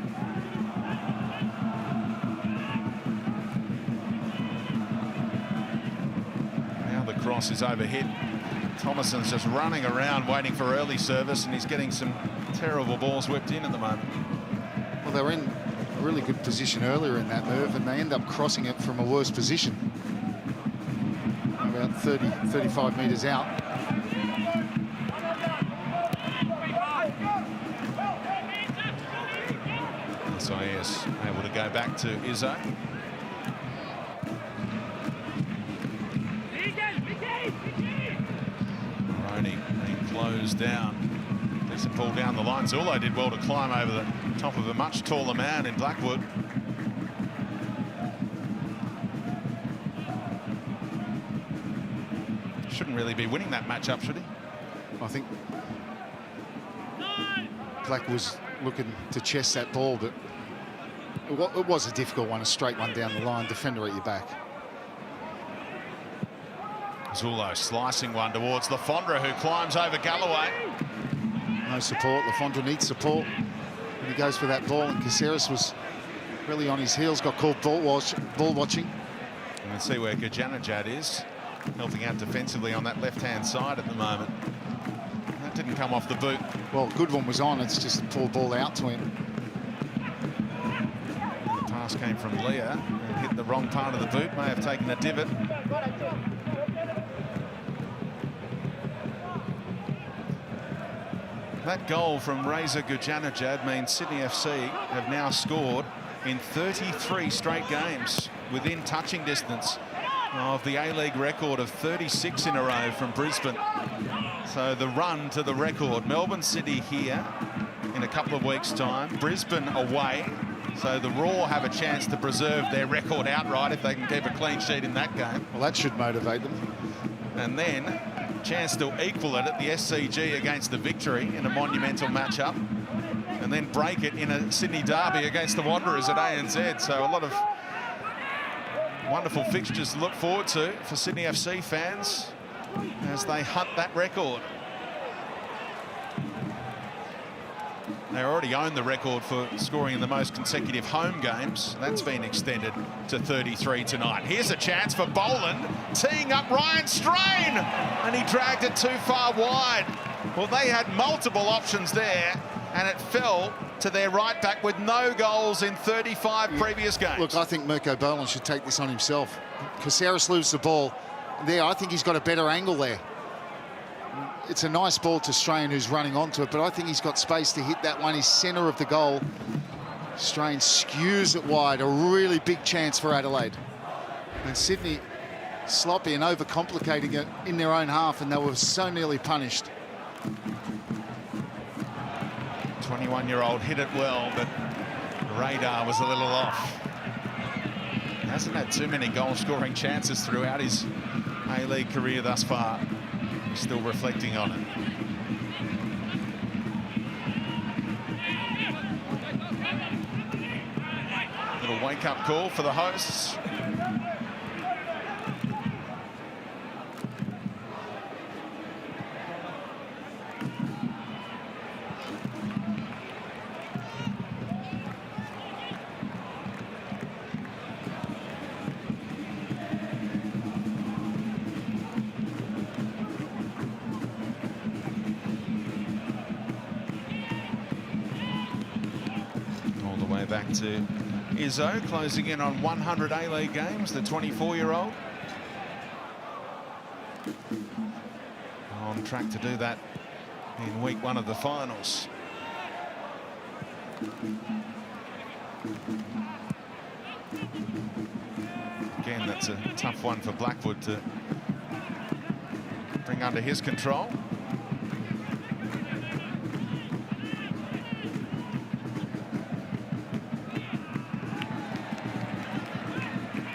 Now the cross is overhit. Thomason's just running around waiting for early service, and he's getting some terrible balls whipped in at the moment. Well, they were in a really good position earlier in that move, and they end up crossing it from a worse position. About 30, 35 metres out. SIS able to go back to Izzo. Roney being closed down. There's a pull down the line. Zulo did well to climb over the top of a much taller man in Blackwood. Shouldn't really be winning that matchup, should he? I think Black was looking to chest that ball, but it was a difficult one, a straight one down the line. Defender at your back. Zulo slicing one towards Lafondra, who climbs over Galloway. No support. Lafondra needs support. And he goes for that ball, and Caceres was really on his heels, got called ball watching. And let's see where Kujanajad is, helping out defensively on that left-hand side at the moment. That didn't come off the boot. Well, Goodwin was on. It's just a poor ball out to him. And the pass came from Leah and hit the wrong part of the boot. May have taken a divot. That goal from Reza Gujanajad means Sydney FC have now scored in 33 straight games within touching distance of the A-League record of 36 in a row from Brisbane. So the run to the record. Melbourne City here in a couple of weeks' time. Brisbane away. So the Raw have a chance to preserve their record outright if they can keep a clean sheet in that game. Well, that should motivate them. And then chance to equal it at the SCG against the Victory in a monumental matchup. And then break it in a Sydney derby against the Wanderers at ANZ. So a lot of wonderful fixtures to look forward to for Sydney FC fans as they hunt that record. They already own the record for scoring in the most consecutive home games. That's been extended to 33 tonight. Here's a chance for Boland, teeing up Ryan Strain, and he dragged it too far wide. Well, they had multiple options there, and it fell to their right back with no goals in 35 previous games. Look, I think Mirko Boland should take this on himself. Caceres loses the ball there. I think he's got a better angle there. It's a nice ball to Strain, who's running onto it, but I think he's got space to hit that one. He's centre of the goal. Strain skews it wide. A really big chance for Adelaide. And Sydney sloppy and overcomplicating it in their own half, and they were so nearly punished. 21-year-old hit it well, but the radar was a little off. Hasn't had too many goal-scoring chances throughout his A-League career thus far. He's still reflecting on it. Little wake-up call for the hosts. Back to Izzo, closing in on 100 A-League games, the 24-year-old. On track to do that in week 1 of the finals. Again, that's a tough one for Blackwood to bring under his control.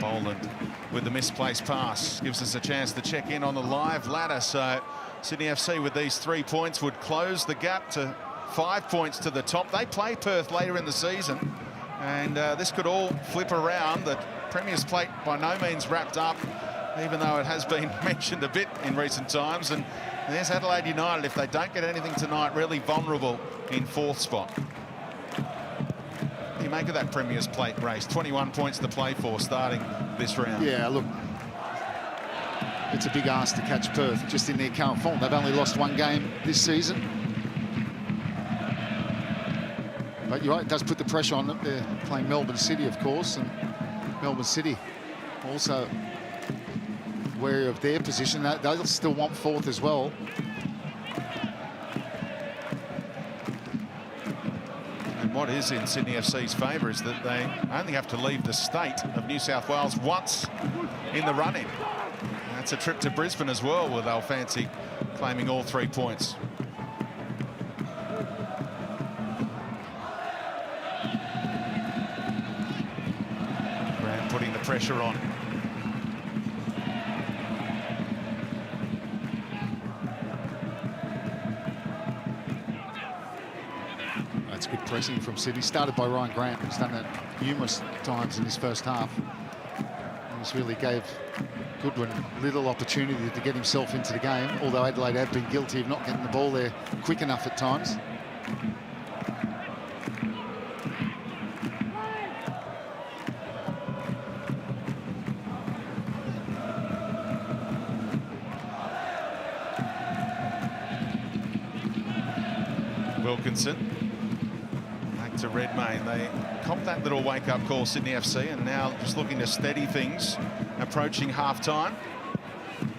Boland with the misplaced pass gives us a chance to check in on the live ladder. So Sydney FC with these 3 points would close the gap to 5 points to the top. They play Perth later in the season, and this could all flip around. The Premier's Plate by no means wrapped up, even though it has been mentioned a bit in recent times. And there's Adelaide United, if they don't get anything tonight, really vulnerable in 4th spot. What do you make of that Premier's Plate race? 21 points to play for starting this round. Yeah, look, it's a big ask to catch Perth just in their current form. They've only lost 1 game this season. But you're right, it does put the pressure on them. They're playing Melbourne City, of course, and Melbourne City also wary of their position. They'll still want 4th as well. And what is in Sydney FC's favour is that they only have to leave the state of New South Wales once in the run-in. That's a trip to Brisbane as well, where they'll fancy claiming all 3 points. Grant putting the pressure on. That's good pressing from Sydney. Started by Ryan Grant, who's done that numerous times in his first half. And this really gave Goodwin little opportunity to get himself into the game, although Adelaide have been guilty of not getting the ball there quick enough at times. Wilkinson back to Redmayne. They copped that little wake-up call, Sydney FC, and now just looking to steady things approaching half-time.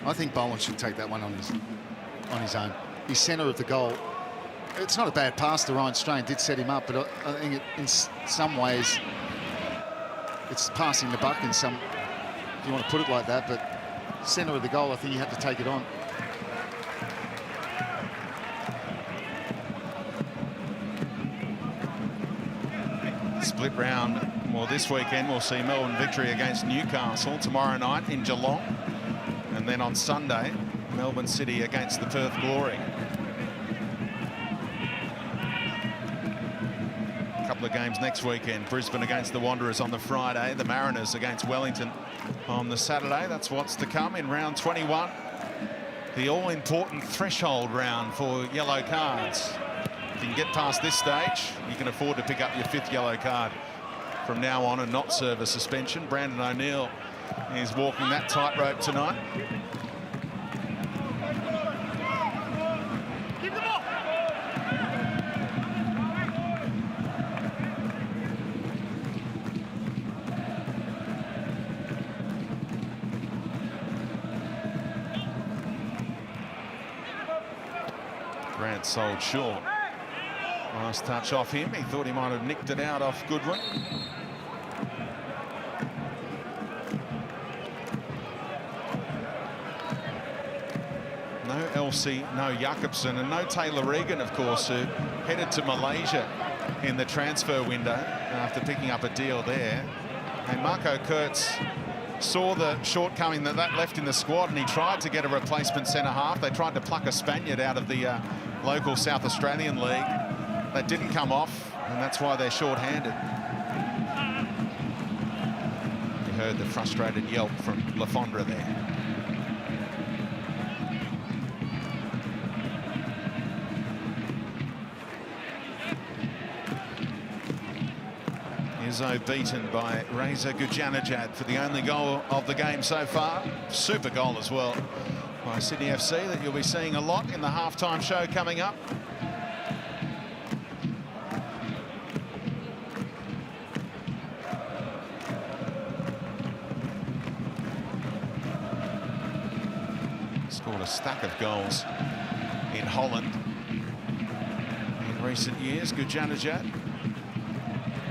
I think Boland should take that one on his own. He's centre of the goal. It's not a bad pass to Ryan Strain, did set him up, but I think in some ways it's passing the buck in some, if you want to put it like that, but centre of the goal, I think you had to take it on. Split round. Well, this weekend we'll see Melbourne victory against Newcastle tomorrow night in Geelong, and then on Sunday Melbourne City against the Perth Glory. A couple of games next weekend. Brisbane against the Wanderers on the Friday, the Mariners against Wellington on the Saturday. That's what's to come in round 21, the all-important threshold round for yellow cards. If you can get past this stage, you can afford to pick up your 5th yellow card from now on and not serve a suspension. Brandon O'Neill is walking that tightrope tonight. Grant sold short. Nice touch off him. He thought he might have nicked it out off Goodwin. No Elsie, no Jakobsen, and no Taylor Regan, of course, who headed to Malaysia in the transfer window after picking up a deal there. And Marco Kurtz saw the shortcoming that left in the squad, and he tried to get a replacement centre-half. They tried to pluck a Spaniard out of the local South Australian league. That didn't come off, and that's why they're short-handed. You heard the frustrated yelp from Lafondra there. Izzo beaten by Reza Gujanajad for the only goal of the game so far. Super goal as well by Sydney FC that you'll be seeing a lot in the halftime show coming up. Scored a stack of goals in Holland in recent years, Gujanajad.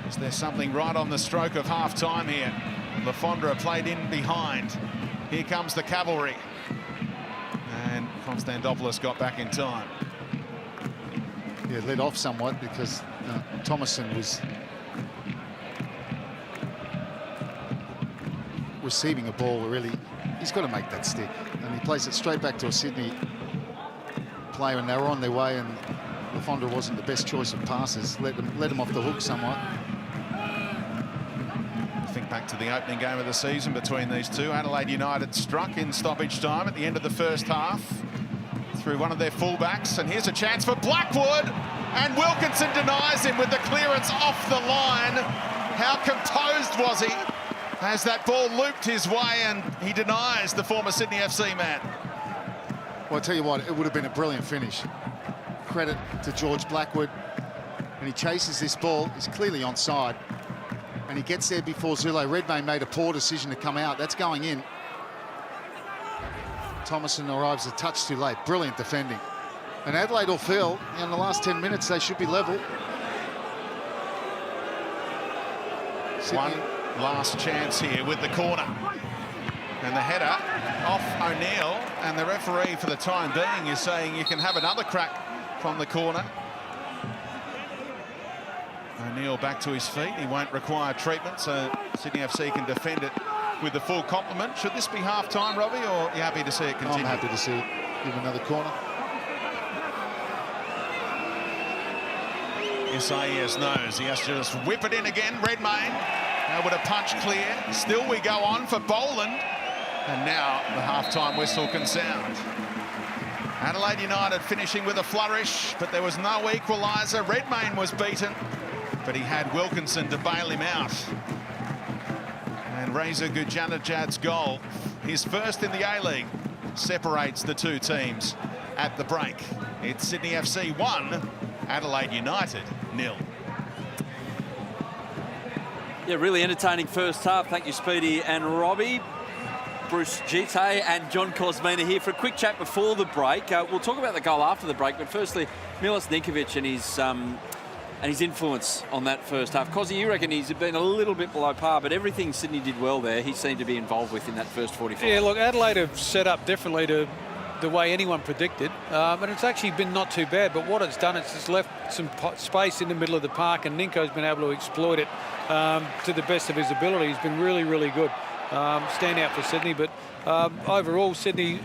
Is there something right on the stroke of half-time here? Lafondra played in behind. Here comes the cavalry. And Konstantopoulos got back in time. Yeah, led off somewhat because Thomason was receiving a ball. Really, he's got to make that stick. And he plays it straight back to a Sydney player, and they were on their way, and Lafondra wasn't the best choice of passes. Let him off the hook somewhat. Think back to the opening game of the season between these two. Adelaide United struck in stoppage time at the end of the first half through one of their fullbacks, and here's a chance for Blackwood, and Wilkinson denies him with the clearance off the line. How composed was he as that ball looped his way, and he denies the former Sydney FC man. Well, I tell you what, it would have been a brilliant finish. Credit to George Blackwood, and he chases this ball. He's clearly onside, and he gets there before Zule. Redmayne made a poor decision to come out. That's going in. Thomason arrives a touch too late. Brilliant defending. And Adelaide will feel in the last 10 minutes they should be level. One last chance here with the corner. And the header off O'Neill, and the referee for the time being is saying you can have another crack from the corner. O'Neill back to his feet. He won't require treatment, so Sydney FC can defend it with the full complement. Should this be half-time, Robbie, or are you happy to see it continue? I'm happy to see it. Give another corner. Isaias knows he has to just whip it in again. Redmayne able to punch clear. Still we go on for Boland. And now the half-time whistle can sound. Adelaide United finishing with a flourish, but there was no equaliser. Redmayne was beaten, but he had Wilkinson to bail him out. And Reza Gujanajad's goal, his first in the A-League, separates the two teams at the break. It's Sydney FC 1, Adelaide United 0. Yeah, really entertaining first half. Thank you, Speedy and Robbie. Bruce Gite and John Kosmina here for a quick chat before the break. We'll talk about the goal after the break, but firstly, Milos Ninkovic and his influence on that first half. Cosy, you reckon he's been a little bit below par, but everything Sydney did well there, he seemed to be involved with in that first 45. Yeah, look, Adelaide have set up differently to the way anyone predicted, and it's actually been not too bad, but what it's done, it's just left some space in the middle of the park, and Ninko's been able to exploit it to the best of his ability. He's been really, really good. Stand out for Sydney, but overall, Sydney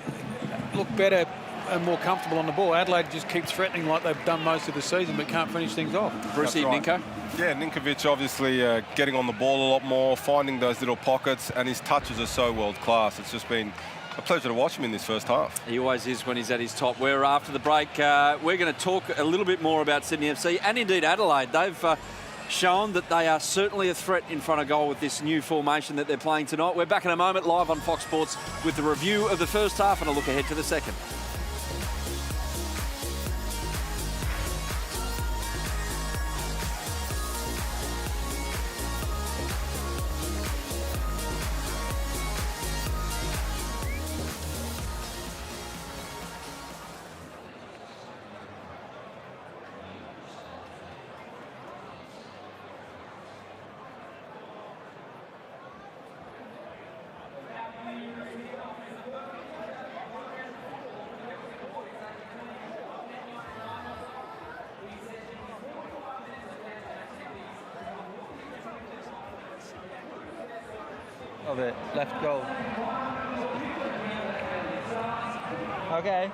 look better and more comfortable on the ball. Adelaide just keeps threatening like they've done most of the season, but can't finish things off. Brucey, right. Ninko? Yeah, Ninkovic obviously getting on the ball a lot more, finding those little pockets, and his touches are so world-class. It's just been a pleasure to watch him in this first half. He always is when he's at his top. We're after the break. We're going to talk a little bit more about Sydney FC and indeed Adelaide. They've shown that they are certainly a threat in front of goal with this new formation that they're playing tonight. We're back in a moment live on Fox Sports with the review of the first half and a look ahead to the second. Of it, left goal. Okay.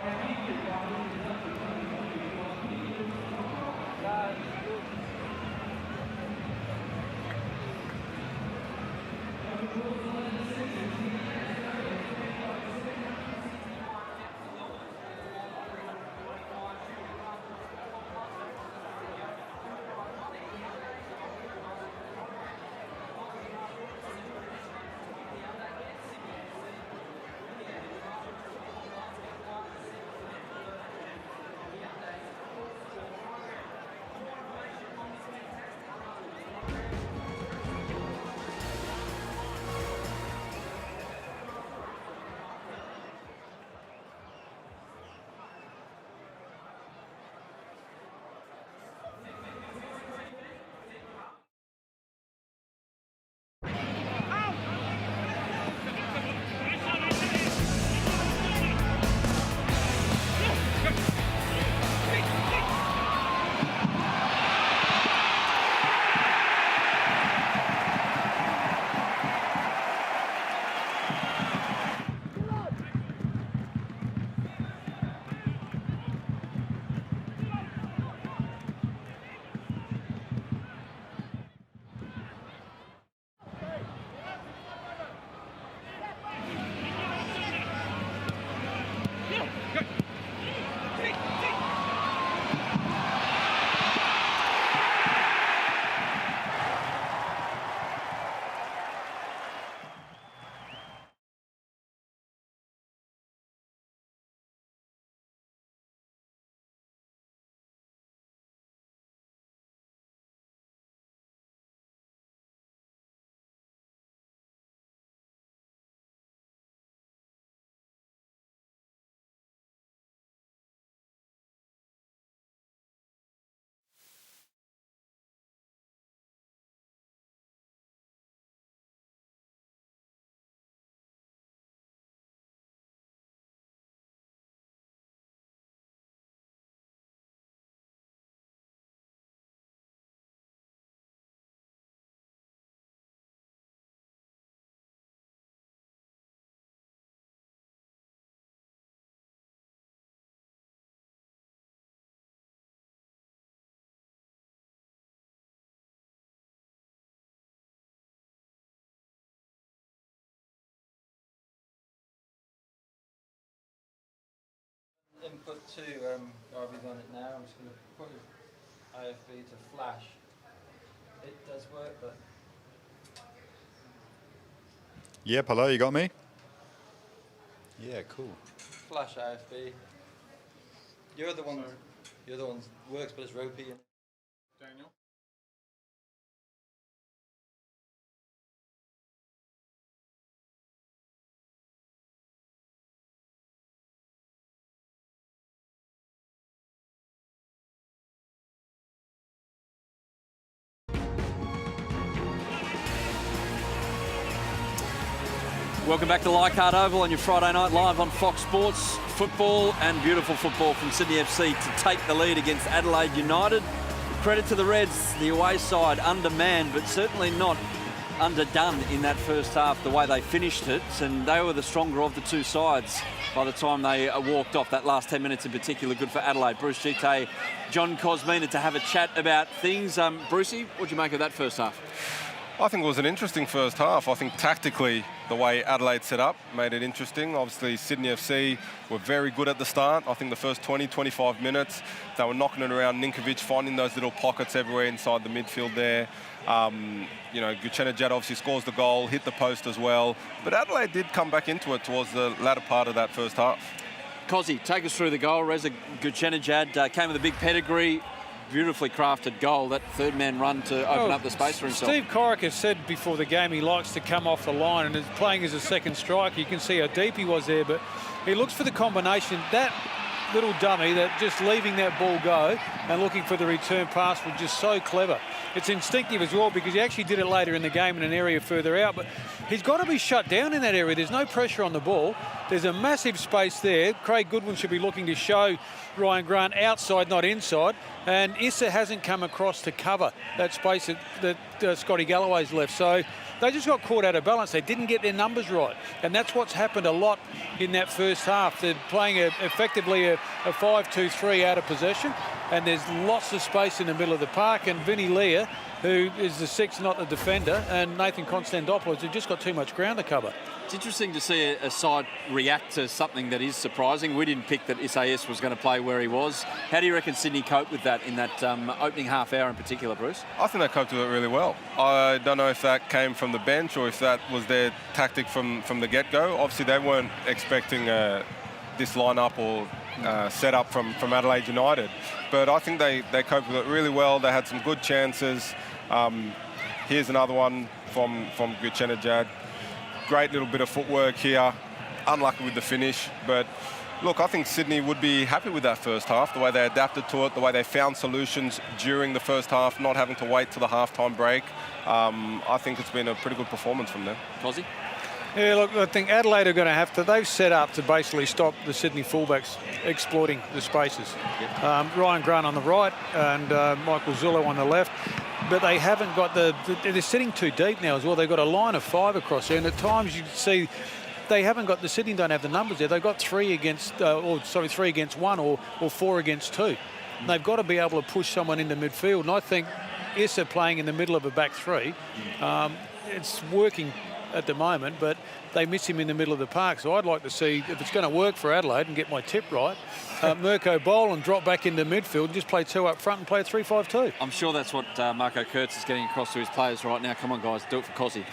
Input 2, RB's on it now. I'm just going to put IFB to flash. It does work, but... Yep, hello, you got me? Yeah, cool. Flash IFB. You're the one works, but it's ropey. Daniel? Welcome back to Leichhardt Oval on your Friday night live on Fox Sports. Football and beautiful football from Sydney FC to take the lead against Adelaide United. Credit to the Reds, the away side, undermanned, but certainly not underdone in that first half, the way they finished it. And they were the stronger of the two sides by the time they walked off. That last 10 minutes in particular, good for Adelaide. Bruce Gite, John Cosmina to have a chat about things. Brucey, what do you make of that first half? I think it was an interesting first half. I think tactically, the way Adelaide set up made it interesting. Obviously, Sydney FC were very good at the start. I think the first 20, 25 minutes, they were knocking it around Ninkovic, finding those little pockets everywhere inside the midfield there. Guchenejad obviously scores the goal, hit the post as well. But Adelaide did come back into it towards the latter part of that first half. Cozzy, take us through the goal. Reza Guchenejad came with a big pedigree. Beautifully crafted goal, that third man run to open up the space for himself. Steve Corica said before the game he likes to come off the line and is playing as a second striker. You can see how deep he was there, but he looks for the combination. That little dummy, that just leaving that ball go and looking for the return pass was just so clever. It's instinctive as well because he actually did it later in the game in an area further out, but he's got to be shut down in that area. There's no pressure on the ball. There's a massive space there. Craig Goodwin should be looking to show Ryan Grant outside, not inside, and Issa hasn't come across to cover that space that Scotty Galloway's left. So they just got caught out of balance. They didn't get their numbers right, and that's what's happened a lot in that first half. They're playing effectively a 5-2-3 out of possession, and there's lots of space in the middle of the park, and Vinny Leah, who is the sixth, not the defender, and Nathan Konstantopoulos have just got too much ground to cover. It's interesting to see a side react to something that is surprising. We didn't pick that SAS was going to play where he was. How do you reckon Sydney coped with that in that opening half hour in particular, Bruce? I think they coped with it really well. I don't know if that came from the bench or if that was their tactic from the get-go. Obviously, they weren't expecting this lineup or set up from Adelaide United. But I think they coped with it really well. They had some good chances. Here's another one from Guchenejad. Great little bit of footwork here. Unlucky with the finish. But look, I think Sydney would be happy with that first half, the way they adapted to it, the way they found solutions during the first half, not having to wait till the half-time break. I think it's been a pretty good performance from them. Cozzy? Yeah, look, I think Adelaide are going to have to... They've set up to basically stop the Sydney fullbacks exploiting the spaces. Yep. Ryan Grant on the right and Michael Zullo on the left. But they haven't got they're sitting too deep now as well. They've got a line of 5 across there, and at times you can see they haven't got... Sydney don't have the numbers there. They've got 3 against 1 or 4 against 2. And they've got to be able to push someone into midfield. And I think Issa playing in the middle of a back 3, it's working at the moment, but they miss him in the middle of the park. So I'd like to see, if it's going to work for Adelaide and get my tip right, Mirko Boland drop back into midfield and just play 2 up front and play a 3-5-2. I'm sure that's what Marco Kurtz is getting across to his players right now. Come on, guys, do it for Cozzy.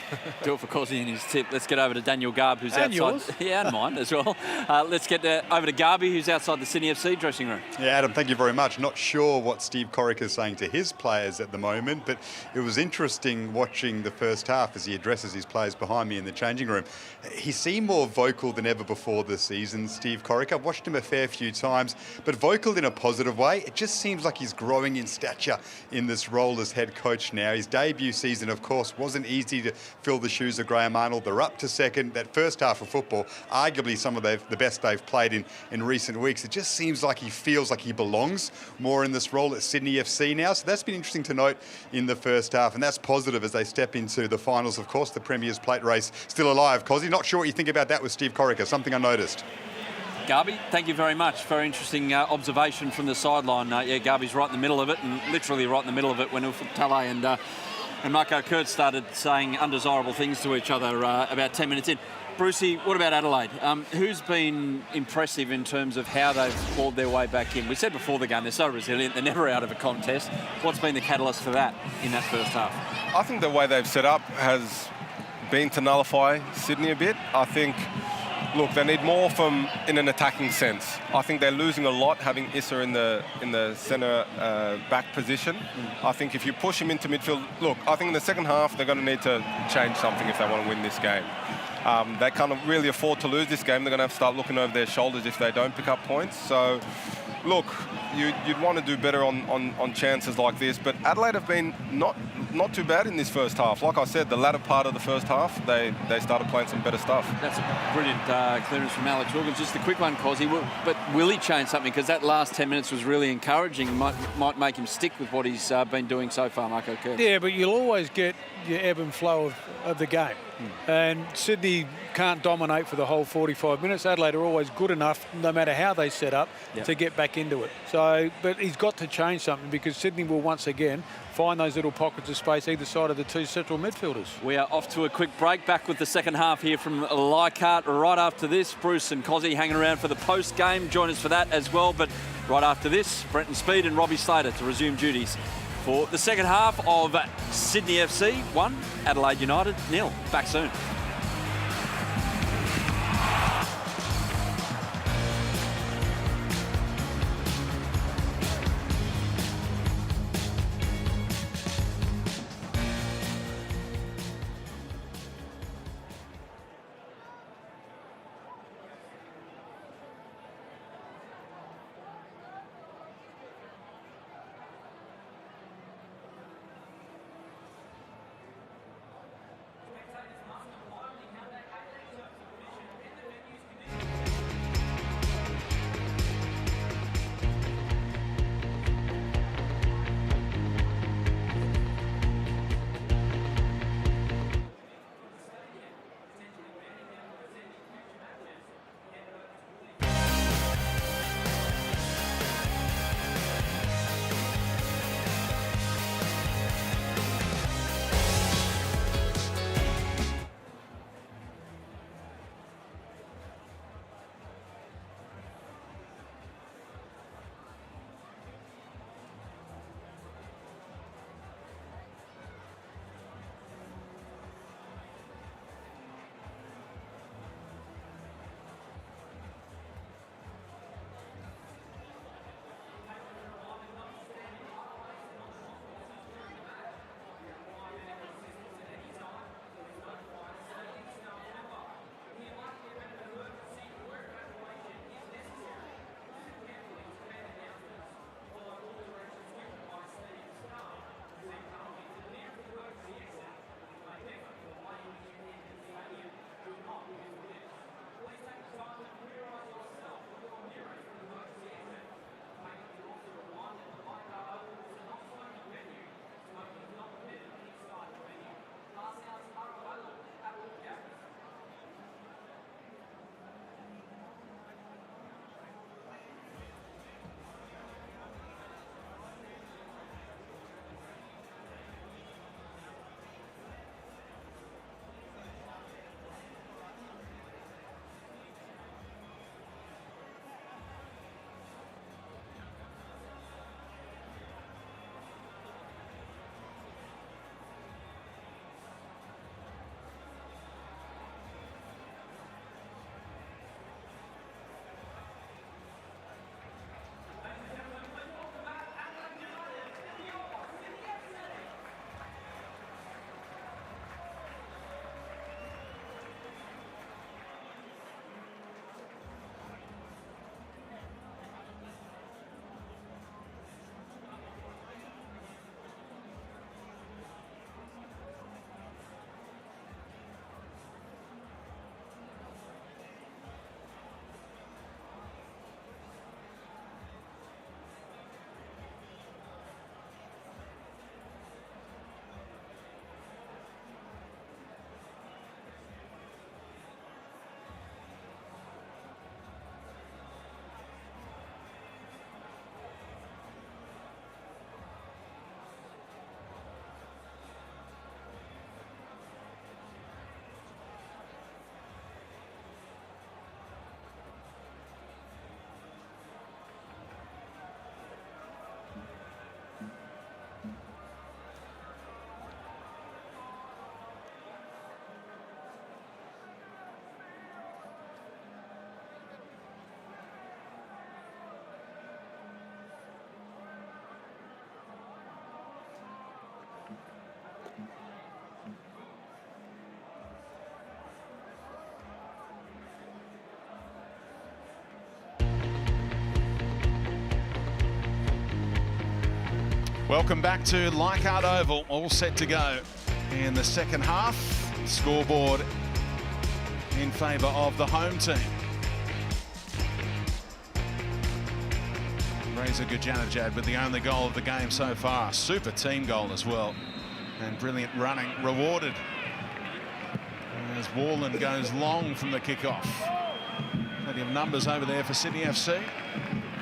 Do it for Cozzy and his tip. Let's get over to Daniel Garb, who's outside. Yours. Yeah, and mine as well. Let's get over to Garby, who's outside the Sydney FC dressing room. Yeah, Adam, thank you very much. Not sure what Steve Corica is saying to his players at the moment, but it was interesting watching the first half as he addresses his players behind me in the changing room. He seemed more vocal than ever before this season, Steve Corica. I've watched him a fair few times, but vocal in a positive way. It just seems like he's growing in stature in this role as head coach now. His debut season, of course, wasn't easy to fill the shoes of Graham Arnold. They're up to second. That first half of football, arguably some of the best they've played in recent weeks. It just seems like he feels like he belongs more in this role at Sydney FC now. So that's been interesting to note in the first half, and that's positive as they step into the finals. Of course, the Premier's Plate race still alive. Cozzy, not sure what you think about that with Steve Corica, something I noticed. Garby, thank you very much. Very interesting observation from the sideline. Yeah, Garby's right in the middle of it, and literally right in the middle of it when Ufuk Talay and Marco Kurtz started saying undesirable things to each other about 10 minutes in. Brucey, what about Adelaide? Who's been impressive in terms of how they've clawed their way back in? We said before the game, they're so resilient, they're never out of a contest. What's been the catalyst for that in that first half? I think the way they've set up has been to nullify Sydney a bit. I think... Look, they need more in an attacking sense. I think they're losing a lot having Issa in the centre back position. I think if you push him into midfield, look, I think in the second half they're going to need to change something if they want to win this game. They can't really afford to lose this game. They're going to have to start looking over their shoulders if they don't pick up points. So, look, you'd want to do better on chances like this. But Adelaide have been not too bad in this first half. Like I said, the latter part of the first half, they started playing some better stuff. That's a brilliant clearance from Alex Wilkins. Just a quick one, Cosy. But will he change something? Because that last 10 minutes was really encouraging. Might make him stick with what he's been doing so far, Marco Kurtz. Yeah, but you'll always get your ebb and flow of the game. And Sydney can't dominate for the whole 45 minutes. Adelaide are always good enough, no matter how they set up, to get back into it. So, but he's got to change something, because Sydney will once again find those little pockets of space either side of the two central midfielders. We are off to a quick break. Back with the second half here from Leichhardt. Right after this, Bruce and Cosy hanging around for the post game. Join us for that as well. But right after this, Brenton Speed and Robbie Slater to resume duties for the second half of Sydney FC 1, Adelaide United 0. Back soon. Welcome back to Leichhardt Oval, all set to go in the second half. Scoreboard in favour of the home team. Reza Gujanajad with the only goal of the game so far. Super team goal as well. And brilliant running rewarded as Warland goes long from the kickoff. Plenty of numbers over there for Sydney FC.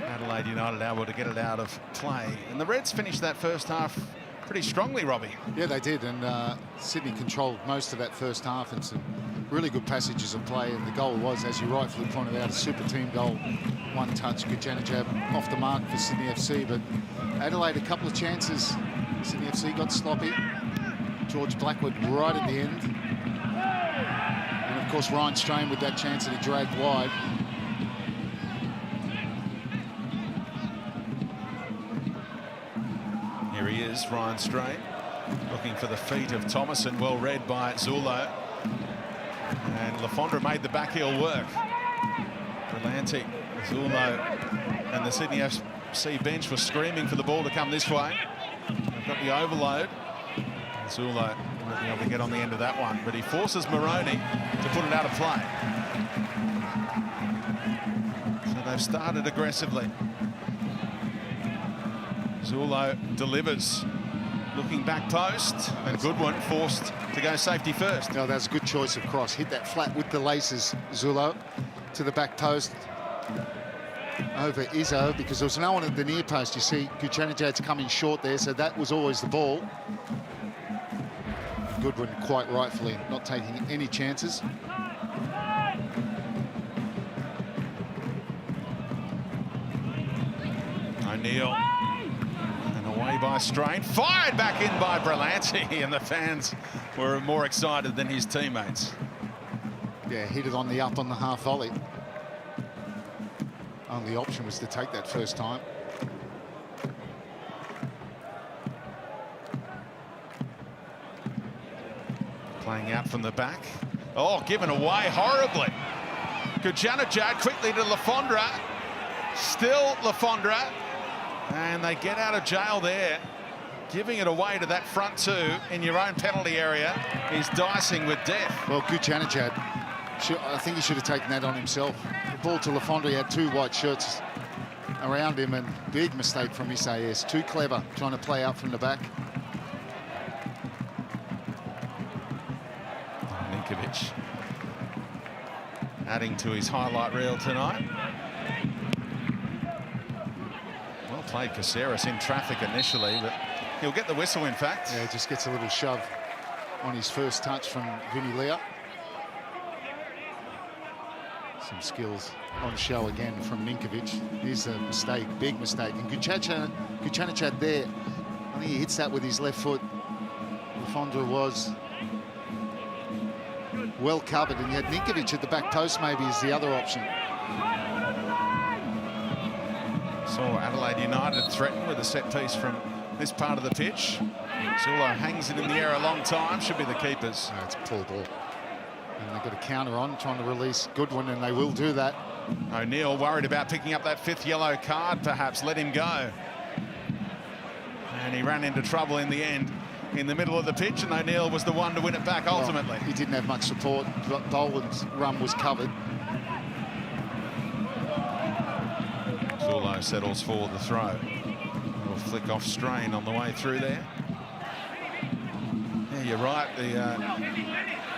Adelaide United able to get it out of play. And the Reds finished that first half pretty strongly, Robbie. Yeah, they did. And Sydney controlled most of that first half and some really good passages of play. And the goal was, as you rightfully pointed out, a super team goal. One touch, Gujanajad off the mark for Sydney FC. But Adelaide, a couple of chances. Sydney FC got sloppy. George Blackwood right at the end. And of course, Ryan Strain with that chance that he dragged wide. Here he is, Ryan Strain, looking for the feet of Thomason, well read by Zulo. And Lafondra made the back heel work. Berlanti, Zulo, and the Sydney FC bench were screaming for the ball to come this way. They've got the overload. Zulo won't be able to get on the end of that one, but he forces Moroney to put it out of play. So they've started aggressively. Zulo delivers, looking back post, and Goodwin forced to go safety first. No, that's a good choice of cross. Hit that flat with the laces, Zulo, to the back post over Izzo, because there was no one at the near post. You see Gujanajad's coming short there, so that was always the ball. Goodwin, quite rightfully, not taking any chances. O'Neill. Away by Strain, fired back in by Berlanti, and the fans were more excited than his teammates. Yeah, hit it on the up on the half volley. Only option was to take that first time. Playing out from the back. Oh, given away horribly. Gujanajad quickly to Lafondra. Still Lafondra. And they get out of jail there. Giving it away to that front two in your own penalty area is dicing with death. Well, Gujanajad, I think he should have taken that on himself. The ball to Lafondra, he had two white shirts around him, and big mistake from Isaias. Too clever, trying to play out from the back. Ninkovic adding to his highlight reel tonight. Well played, Caceres in traffic initially, but he'll get the whistle, in fact. Yeah, just gets a little shove on his first touch from Vinny Leah. Some skills on show again from Ninkovic. Here's a mistake, big mistake. And Gujanajad there, I think he hits that with his left foot. Lafondra was well covered, and you had Ninkovic at the back post maybe is the other option. Saw Adelaide United threaten with a set piece from this part of the pitch. Zulo hangs it in the air a long time, should be the keepers. No, it's a poor ball. And they've got a counter on, trying to release Goodwin, and they will do that. O'Neill worried about picking up that fifth yellow card, perhaps. Let him go. And he ran into trouble in the end, in the middle of the pitch, and O'Neill was the one to win it back ultimately. Well, he didn't have much support. Boland's run was covered. Zulo settles for the throw. Little flick off Strain on the way through there. Yeah, you're right. The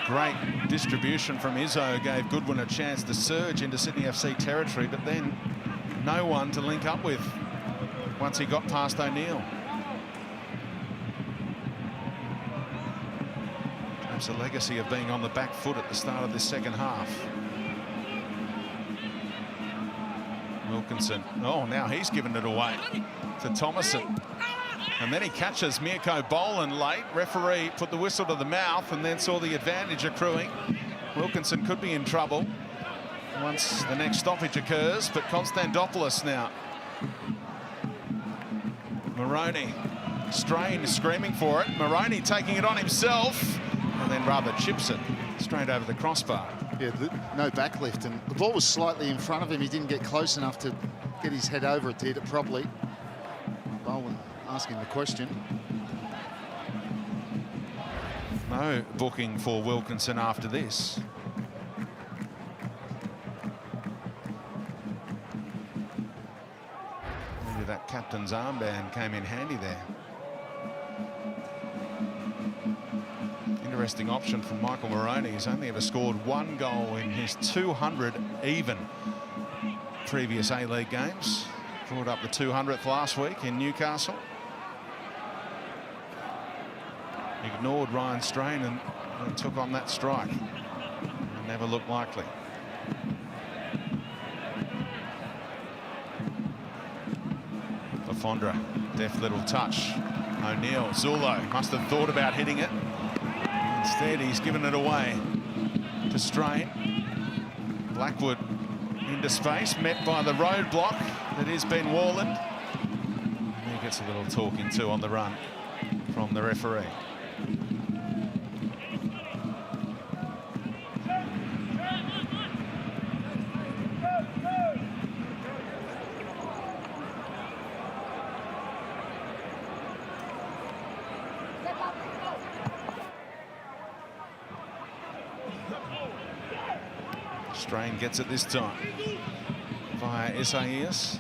great distribution from Izzo gave Goodwin a chance to surge into Sydney FC territory, but then no one to link up with once he got past O'Neill. Perhaps a legacy of being on the back foot at the start of this second half. Wilkinson, oh, now he's given it away to Thomason. And then he catches Mirko Boland late. Referee put the whistle to the mouth and then saw the advantage accruing. Wilkinson could be in trouble once the next stoppage occurs, but Konstantopoulos now. Moroney, Strain is screaming for it. Moroney taking it on himself and then rather chips it straight over the crossbar. Yeah, no backlift, and the ball was slightly in front of him. He didn't get close enough to get his head over it to hit it properly. Bowen asking the question. No booking for Wilkinson after this. Maybe that captain's armband came in handy there. Interesting option from Michael Moroney. He's only ever scored 1 goal in his 200 even previous A-League games. Brought up the 200th last week in Newcastle. Ignored Ryan Strain and took on that strike. Never looked likely. Lafondra, deft little touch. O'Neill, Zullo must have thought about hitting it. Instead, he's given it away to Strain. Blackwood into space, met by the roadblock that is Ben Warland. He gets a little talking to on the run from the referee. Strain gets it this time via Isaias.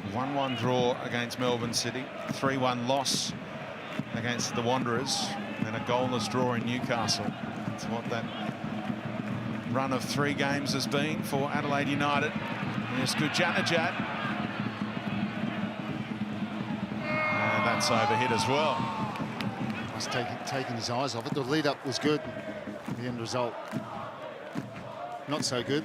A 1-1 draw against Melbourne City, 3-1 loss against the Wanderers, and a goalless draw in Newcastle. That's what that run of 3 games has been for Adelaide United. Here's Gujanajad. That's overhit as well. He's taking his eyes off it. The lead-up was good. The end result, not so good.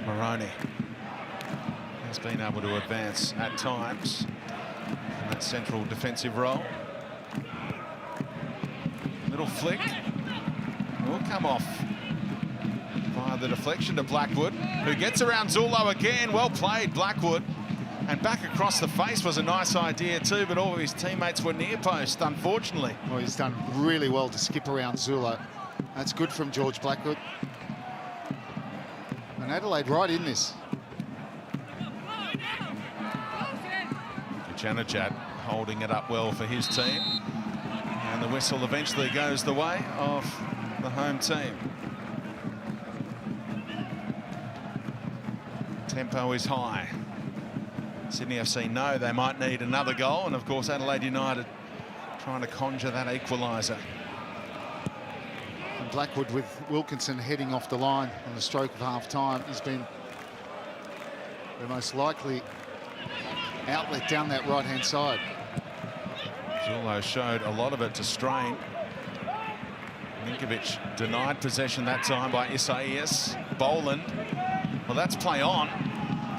Moroney has been able to advance at times in that central defensive role. Little flick will come off via the deflection to Blackwood, who gets around Zullo again. Well played, Blackwood. And back across the face was a nice idea too, but all of his teammates were near post, unfortunately. Well, he's done really well to skip around Zullo. That's good from George Blackwood. And Adelaide right in this. Janajad holding it up well for his team. And the whistle eventually goes the way of the home team. Tempo is high. Sydney FC know they might need another goal. And of course, Adelaide United trying to conjure that equaliser. Blackwood with Wilkinson heading off the line on the stroke of half-time. He's been the most likely outlet down that right-hand side. Zullo showed a lot of it to Strain. Ninkovic denied possession that time by Isaias. Boland, well, that's play on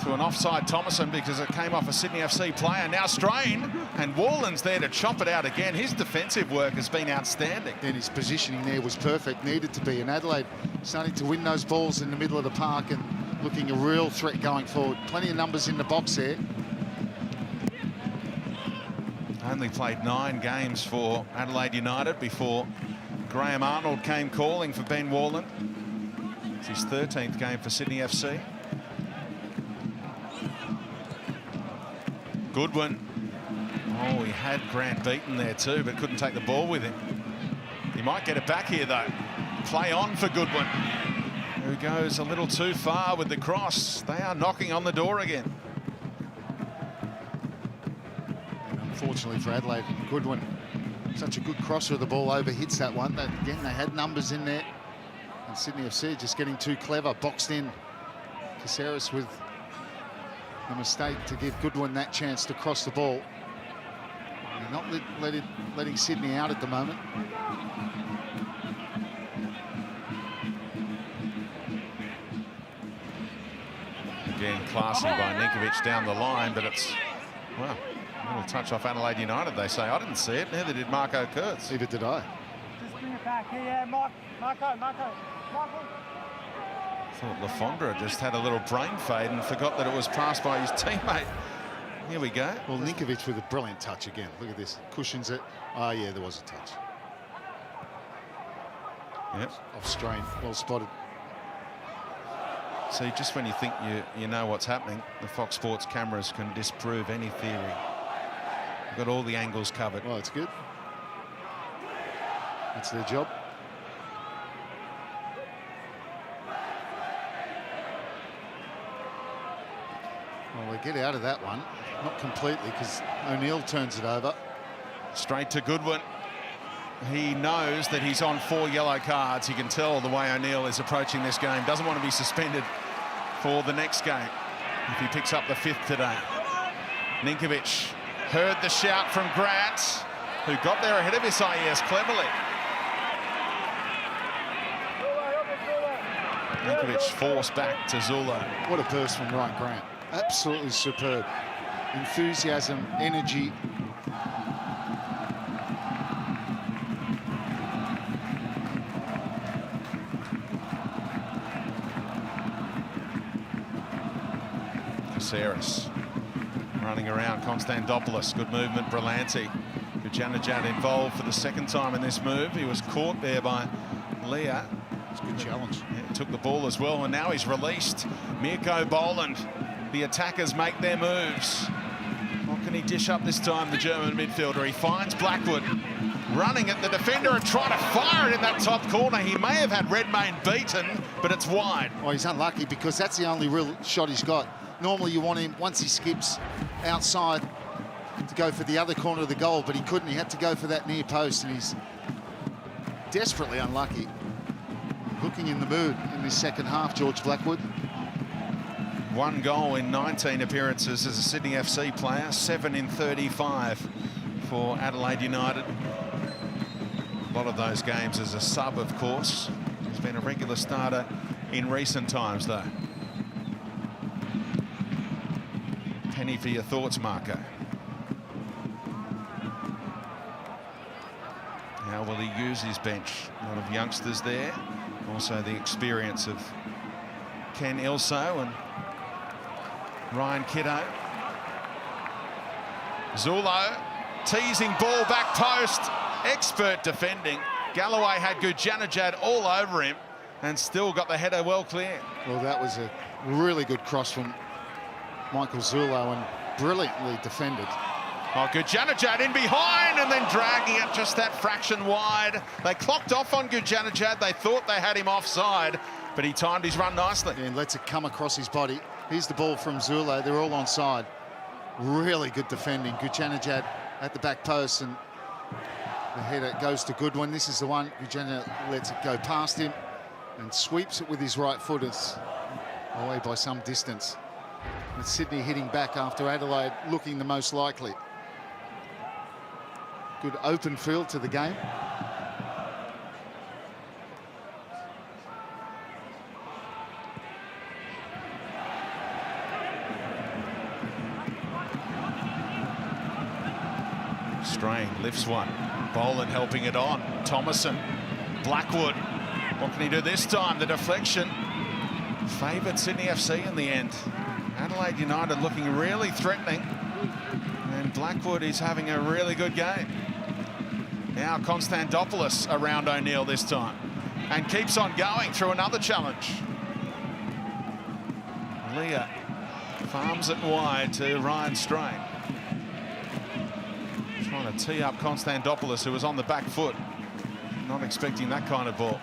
to an offside Thomason because it came off a Sydney FC player. Now Strain, and Warland's there to chop it out again. His defensive work has been outstanding. And his positioning there was perfect, needed to be. And Adelaide starting to win those balls in the middle of the park and looking a real threat going forward. Plenty of numbers in the box there. Only played 9 games for Adelaide United before Graham Arnold came calling for Ben Warland. It's his 13th game for Sydney FC. Goodwin. Oh, he had Grant beaten there too, but couldn't take the ball with him. He might get it back here though. Play on for Goodwin, who goes a little too far with the cross. They are knocking on the door again. And unfortunately for Adelaide, Goodwin, such a good crosser of the ball, overhits that one. But again, they had numbers in there. And Sydney FC just getting too clever, boxed in. Caceres with a mistake to give Goodwin that chance to cross the ball. They're not letting Sydney out at the moment. Again, classy by Ninkovic down the line, but it's, well, Little touch off Adelaide United, they say. I didn't see it, neither did Marco Kurtz. Neither did I. Just bring it back. Yeah, Marco. Thought Lafondra just had a little brain fade and forgot that it was passed by his teammate. Here we go. Well, Ninkovic with a brilliant touch again. Look at this. Cushions it. Oh, yeah, there was a touch. Yep. Off strain. Well spotted. See, just when you think you know what's happening, the Fox Sports cameras can disprove any theory. We've got all the angles covered. Well, it's good. That's their job. Well, they get out of that one. Not completely, because O'Neill turns it over. Straight to Goodwin. He knows that he's on 4 yellow cards. He can tell the way O'Neill is approaching this game. Doesn't want to be suspended for the next game if he picks up the 5th today. Ninkovic heard the shout from Grant, who got there ahead of SIS cleverly. Ninkovic forced back to Zula. What a burst from Ryan Grant. Absolutely superb. Enthusiasm, energy. Caceres running around. Konstantopoulos, good movement. Berlanti. Gujanajad involved for the 2nd time in this move. He was caught there by Leah. It's a good challenge. Yeah, took the ball as well, and now he's released. Mirko Boland. The attackers make their moves. What can he dish up this time, the German midfielder? He finds Blackwood running at the defender and trying to fire it in that top corner. He may have had Redmayne beaten, but it's wide. Well, he's unlucky because that's the only real shot he's got. Normally you want him, once he skips outside, to go for the other corner of the goal, but he couldn't. He had to go for that near post, and he's desperately unlucky. Looking in the mood in this 2nd half, George Blackwood. 1 goal in 19 appearances as a Sydney FC player, 7 in 35 for Adelaide United. A lot of those games as a sub, of course. He's been a regular starter in recent times, though. Penny for your thoughts, Marco. How will he use his bench? A lot of youngsters there. Also the experience of Ken Ilso and Ryan Kiddo. Zulo, teasing ball back post. Expert defending. Galloway had Gujanajad all over him and still got the header well clear. Well, that was a really good cross from Michael Zulo and brilliantly defended. Oh, Gujanajad in behind and then dragging it just that fraction wide. They clocked off on Gujanajad. They thought they had him offside, but he timed his run nicely. And lets it come across his body. Here's the ball from Zulo. They're all onside. Really good defending. Gujanajad at the back post, and the header goes to Goodwin. This is the one. Gujanajad lets it go past him and sweeps it with his right foot. It's away by some distance. With Sydney hitting back after Adelaide looking the most likely. Good open field to the game. Strain lifts one. Boland helping it on. Thomason. Blackwood. What can he do this time? The deflection favoured Sydney FC in the end. Adelaide United looking really threatening. And Blackwood is having a really good game. Now Konstantopoulos around O'Neill this time. And keeps on going through another challenge. Leah farms it wide to Ryan Strain. Trying to tee up Konstantopoulos, who was on the back foot. Not expecting that kind of ball.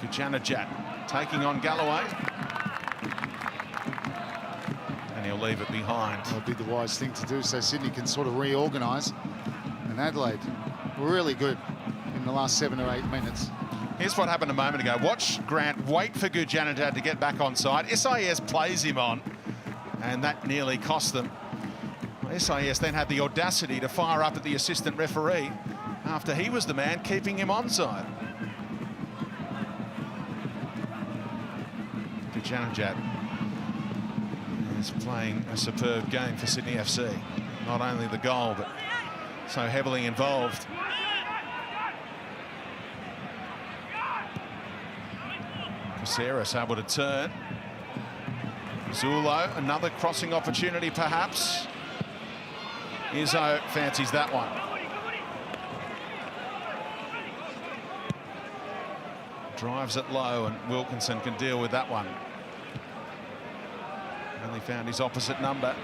Gujanajad taking on Galloway. And he'll leave it behind. That would be the wise thing to do so Sydney can sort of reorganise. And Adelaide really good in the last 7 or 8 minutes. Here's what happened a moment ago. Watch Grant wait for Gujanajad to get back on side. SIS plays him on, and that nearly cost them. SIS then had the audacity to fire up at the assistant referee after he was the man keeping him onside. Gujanajad. is playing a superb game for Sydney FC. Not only the goal, but so heavily involved. Caceres able to turn. Zulo, another crossing opportunity perhaps. Izzo fancies that one. Drives it low and Wilkinson can deal with that one. Only found his opposite number.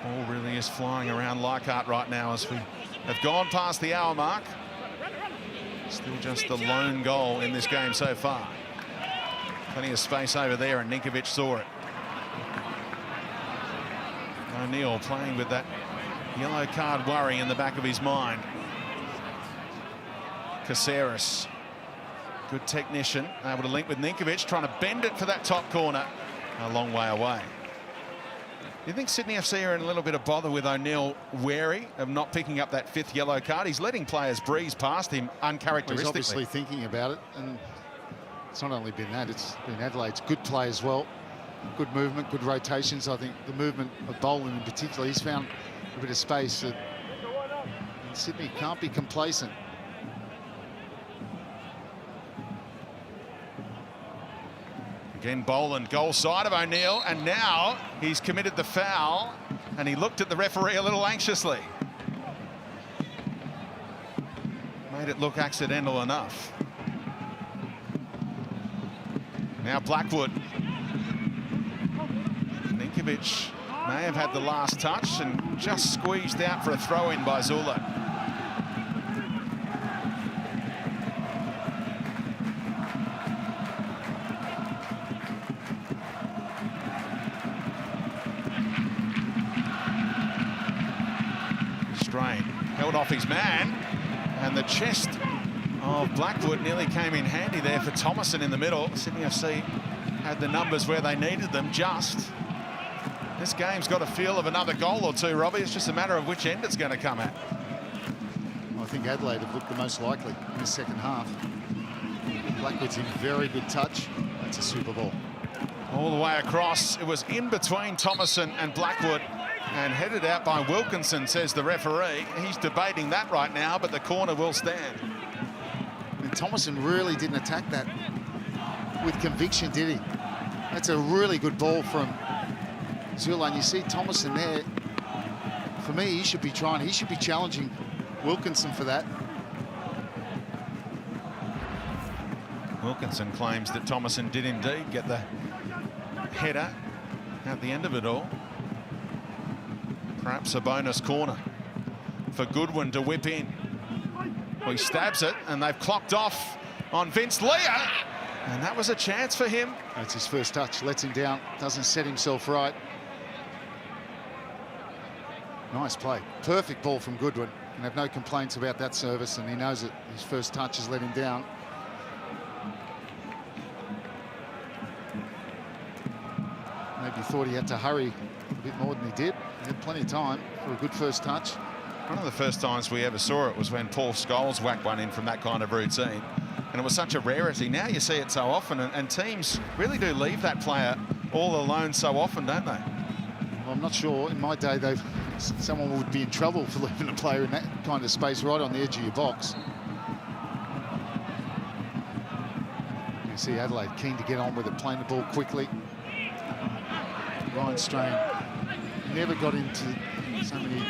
Ball really is flying around Leichhardt right now as we have gone past the hour mark. Still just the lone goal in this game so far. Plenty of space over there and Ninkovic saw it. O'Neill playing with that yellow card worry in the back of his mind. Caceres, good technician, able to link with Ninkovic, trying to bend it for that top corner. A long way away. Do you think Sydney FC are in a little bit of bother with O'Neill wary of not picking up that 5th yellow card? He's letting players breeze past him uncharacteristically. Well, he's obviously thinking about it, and it's not only been that, it's been Adelaide's good play as well. Good movement, good rotations. I think the movement of Boland in particular, he's found a bit of space. And Sydney can't be complacent. Again, Boland, goal side of O'Neill, and now he's committed the foul, and he looked at the referee a little anxiously. Made it look accidental enough. Now Blackwood. Ninkovic may have had the last touch and just squeezed out for a throw-in by Zula. Strain, held off his man, and the chest of Blackwood nearly came in handy there for Thomason in the middle. Sydney FC had the numbers where they needed them just. This game's got a feel of another goal or two, Robbie. It's just a matter of which end it's going to come at. I think Adelaide have looked the most likely in the second half. Blackwood's in very good touch. That's a super ball. All the way across. It was in between Thomason and Blackwood and headed out by Wilkinson, says the referee. He's debating that right now, but the corner will stand. And Thomason really didn't attack that with conviction, did he? That's a really good ball from Zula, and you see Thomason there. For me, he should be trying, he should be challenging Wilkinson for that. Wilkinson claims that Thomason did indeed get the header at the end of it all. Perhaps a bonus corner for Goodwin to whip in. Well, he stabs it, and they've clocked off on Vince Leah, and that was a chance for him. That's his first touch, lets him down, doesn't set himself right. Nice play, perfect ball from Goodwin. Can have no complaints about that service, and he knows it. His first touch has let him down. Maybe thought he had to hurry a bit more than he did. He had plenty of time for a good first touch. One of the first times we ever saw it was when Paul Scholes whacked one in from that kind of routine. And it was such a rarity. Now you see it so often, and teams really do leave that player all alone so often, don't they? Well, I'm not sure. In my day, someone would be in trouble for leaving a player in that kind of space right on the edge of your box. You see Adelaide keen to get on with it, playing the ball quickly. Ryan Strain never got into so many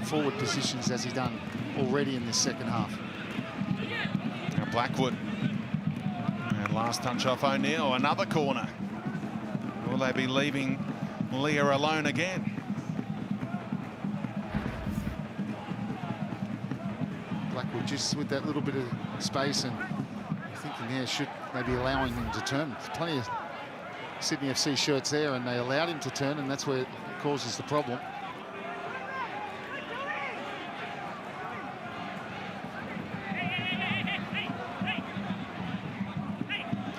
forward positions as he done already in this second half. Now Blackwood, and last touch off O'Neill, another corner. Will they be leaving Leah alone again? Blackwood just with that little bit of space, and I'm thinking there should maybe allowing him to turn. There's plenty of Sydney FC shirts there, and they allowed him to turn, and that's where it causes the problem.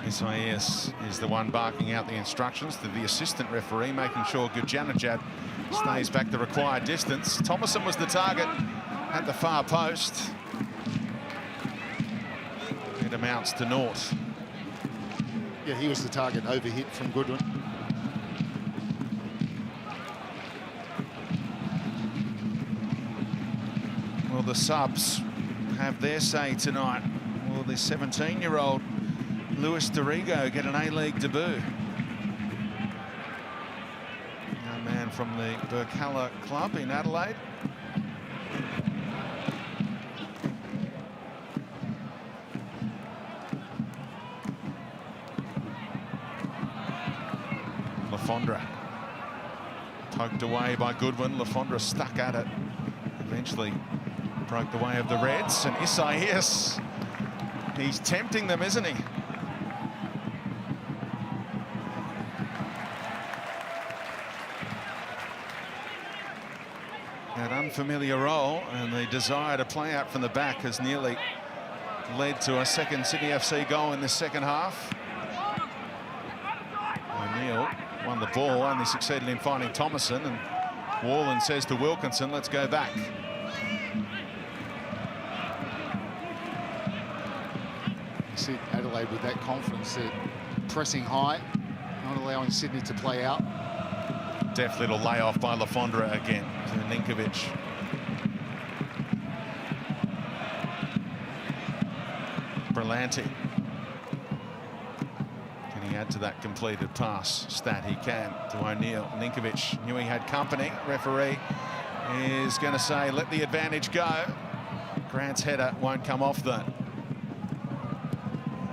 Isaias is the one barking out the instructions to the assistant referee, making sure Gujanajad stays back the required distance. Thomason was the target at the far post. It amounts to naught. Yeah, he was the target, overhit from Goodwin. Well, the subs have their say tonight. Will the 17-year-old Luis Dorigo get an A-League debut? Young man from the Burkalla club in Adelaide. Lafondra poked away by Goodwin. Lafondra stuck at it. Eventually broke the way of the Reds, and Isaias, he's tempting them, isn't he? That unfamiliar role and the desire to play out from the back has nearly led to a second Sydney FC goal in the second half. O'Neill won the ball, only succeeded in finding Thomason, and Wallen says to Wilkinson, let's go back. You see Adelaide with that confidence, they're pressing high, not allowing Sydney to play out. Deft little layoff by Lafondra again to Ninkovic. Berlanti. Can he add to that completed pass stat? He can to O'Neill. Ninkovic knew he had company. Referee is going to say, let the advantage go. Grant's header won't come off that.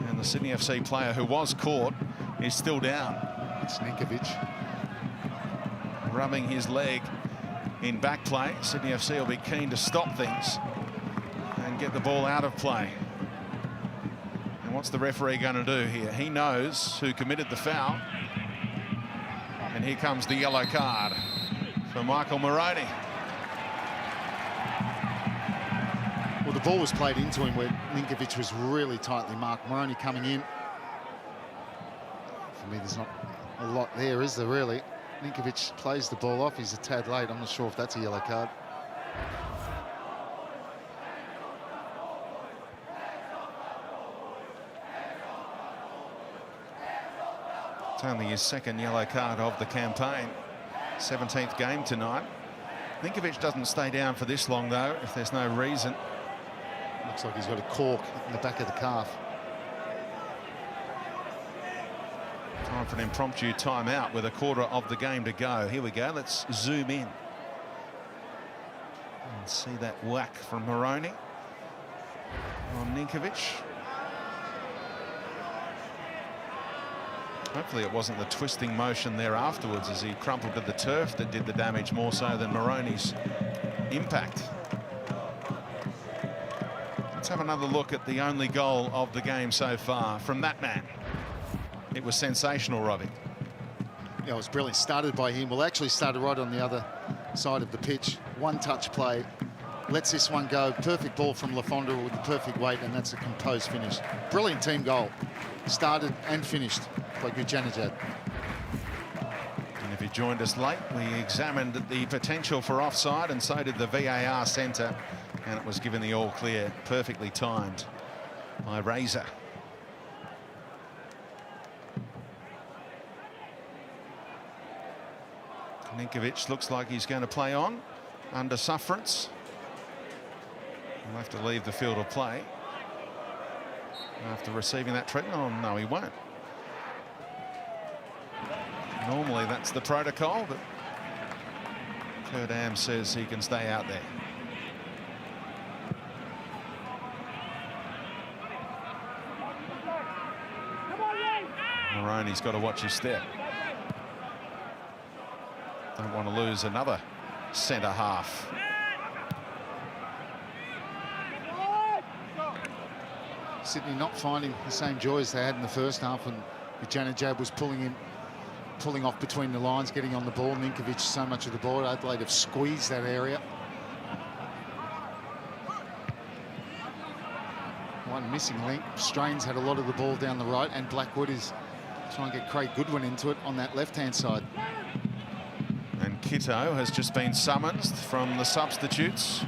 And the Sydney FC player who was caught is still down. It's Ninkovic. Rubbing his leg in back play. Sydney FC will be keen to stop things and get the ball out of play. And what's the referee going to do here? He knows who committed the foul. And here comes the yellow card for Michael Moroney. Well, the ball was played into him where Ninkovic was really tightly marked. Moroney coming in. For me, there's not a lot there, is there, really? Ninkovic plays the ball off. He's a tad late. I'm not sure if that's a yellow card. It's only his second yellow card of the campaign. 17th game tonight. Ninkovic doesn't stay down for this long, though, if there's no reason. Looks like he's got a cork in the back of the calf. Time for an impromptu timeout with a quarter of the game to go. Here we go. Let's zoom in and see that whack from Moroney on Ninkovic. Hopefully it wasn't the twisting motion there afterwards as he crumpled to the turf that did the damage more so than Moroney's impact. Let's have another look at the only goal of the game so far from that man. It was sensational, Robbie. Yeah, it was brilliant. Started by him. Well, actually started right on the other side of the pitch. One touch play. Lets this one go. Perfect ball from Lafondra with the perfect weight, and that's a composed finish. Brilliant team goal. Started and finished by Gujanajad. And if you joined us late, we examined the potential for offside, and so did the VAR centre, and it was given the all clear, perfectly timed by Razor. Ninkovic looks like he's going to play on under sufferance. He'll have to leave the field of play after receiving that treatment. Oh, no, he won't. Normally that's the protocol, but Kerdam says he can stay out there. Moroney's got to watch his step. Don't want to lose another centre half. Sydney not finding the same joy as they had in the first half, and Gujanajad was pulling off between the lines, getting on the ball. Ninkovic so much of the ball. Adelaide have squeezed that area. One missing link. Strains had a lot of the ball down the right, and Blackwood is trying to get Craig Goodwin into it on that left-hand side. And Kitto has just been summoned from the substitutes,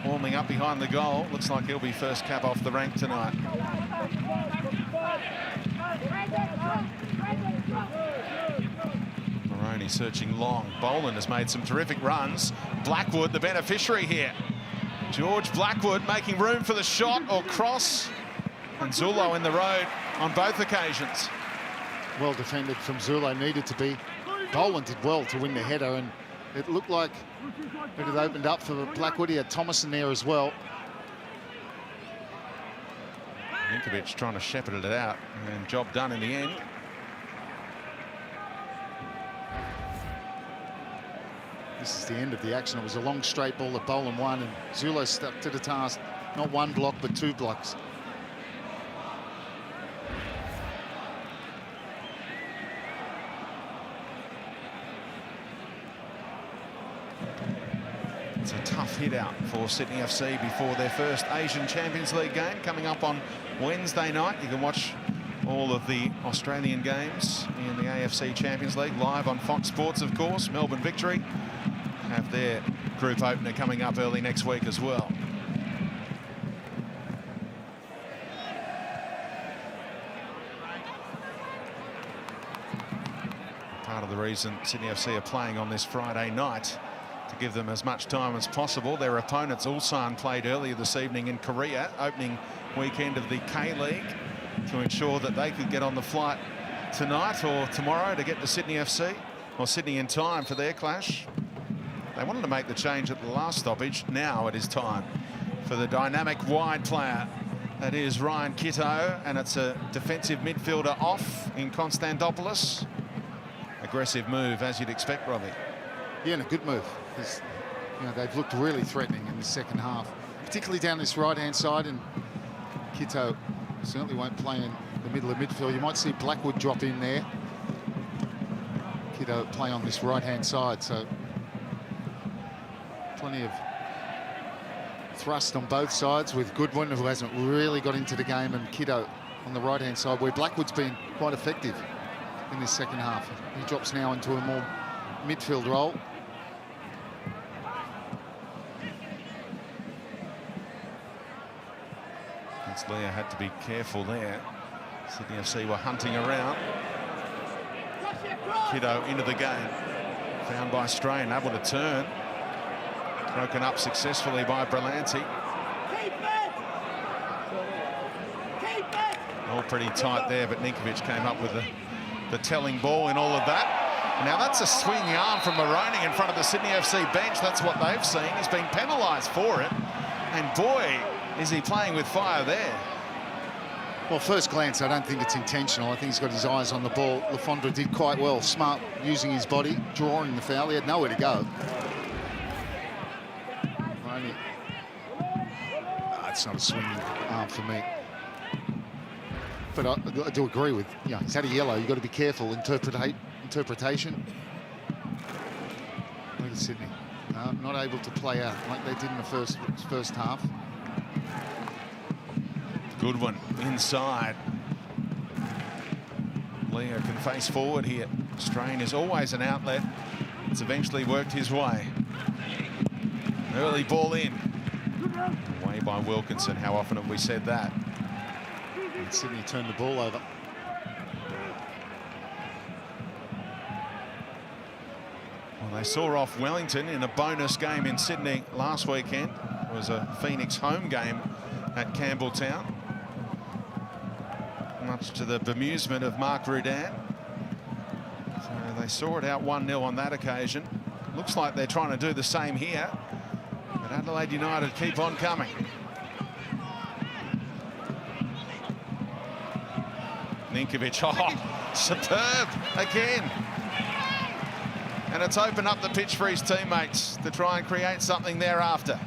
warming up behind the goal. Looks like he'll be first cap off the rank tonight. Maroney searching long. Boland has made some terrific runs. Blackwood, the beneficiary here. George Blackwood making room for the shot or cross. And Zulo in the road on both occasions. Well defended from Zulo, needed to be. Boland did well to win the header, and it looked like it had opened up for Blackwood. He had Thomason there as well. Ninkovic trying to shepherd it out, and job done in the end. This is the end of the action. It was a long straight ball that Boland won, and Zulo stuck to the task. Not one block, but 2 blocks. It's a tough hit out for Sydney FC before their first Asian Champions League game coming up on Wednesday night. You can watch all of the Australian games in the AFC Champions League live on Fox Sports, of course. Melbourne Victory have their group opener coming up early next week as well. Part of the reason Sydney FC are playing on this Friday night, to give them as much time as possible. Their opponents, Ulsan, played earlier this evening in Korea, opening weekend of the K-League, to ensure that they could get on the flight tonight or tomorrow to get to Sydney FC, or Sydney in time for their clash. They wanted to make the change at the last stoppage. Now it is time for the dynamic wide player. That is Ryan Kitto, and it's a defensive midfielder off in Konstantopoulos. Aggressive move, as you'd expect, Robbie. Yeah, and a good move. You know, they've looked really threatening in the second half, particularly down this right-hand side, and Kitto certainly won't play in the middle of midfield. You might see Blackwood drop in there. Kitto play on this right-hand side, so plenty of thrust on both sides with Goodwin, who hasn't really got into the game, and Kitto on the right-hand side, where Blackwood's been quite effective in this second half. He drops now into a more midfield role. Leah had to be careful there. Sydney FC were hunting around. Kitto into the game. Found by Strain, able to turn. Broken up successfully by Berlanti. All pretty tight there, but Ninkovic came up with the telling ball in all of that. Now that's a swinging arm from Maroney in front of the Sydney FC bench. That's what they've seen. He's been penalised for it. And boy, is he playing with fire there. Well, first glance, I don't think it's intentional. I think he's got his eyes on the ball. Lafondra did quite well, smart, using his body, drawing the foul. He had nowhere to go. It's not a swinging arm for me. But I do agree with, yeah, he's had a yellow. You've got to be careful. Interpretation. Look at Sydney. Not able to play out like they did in the first half. Goodwin inside. Leo can face forward here. Strain is always an outlet. It's eventually worked his way. Early ball in. Away by Wilkinson. How often have we said that? And Sydney turned the ball over. Well, they saw off Wellington in a bonus game in Sydney last weekend. It was a Phoenix home game at Campbelltown, much to the bemusement of Mark Rudan. So they saw it out 1-0 on that occasion. Looks like they're trying to do the same here, but Adelaide United keep on coming. Ninkovic, oh, superb again. And it's opened up the pitch for his teammates to try and create something thereafter.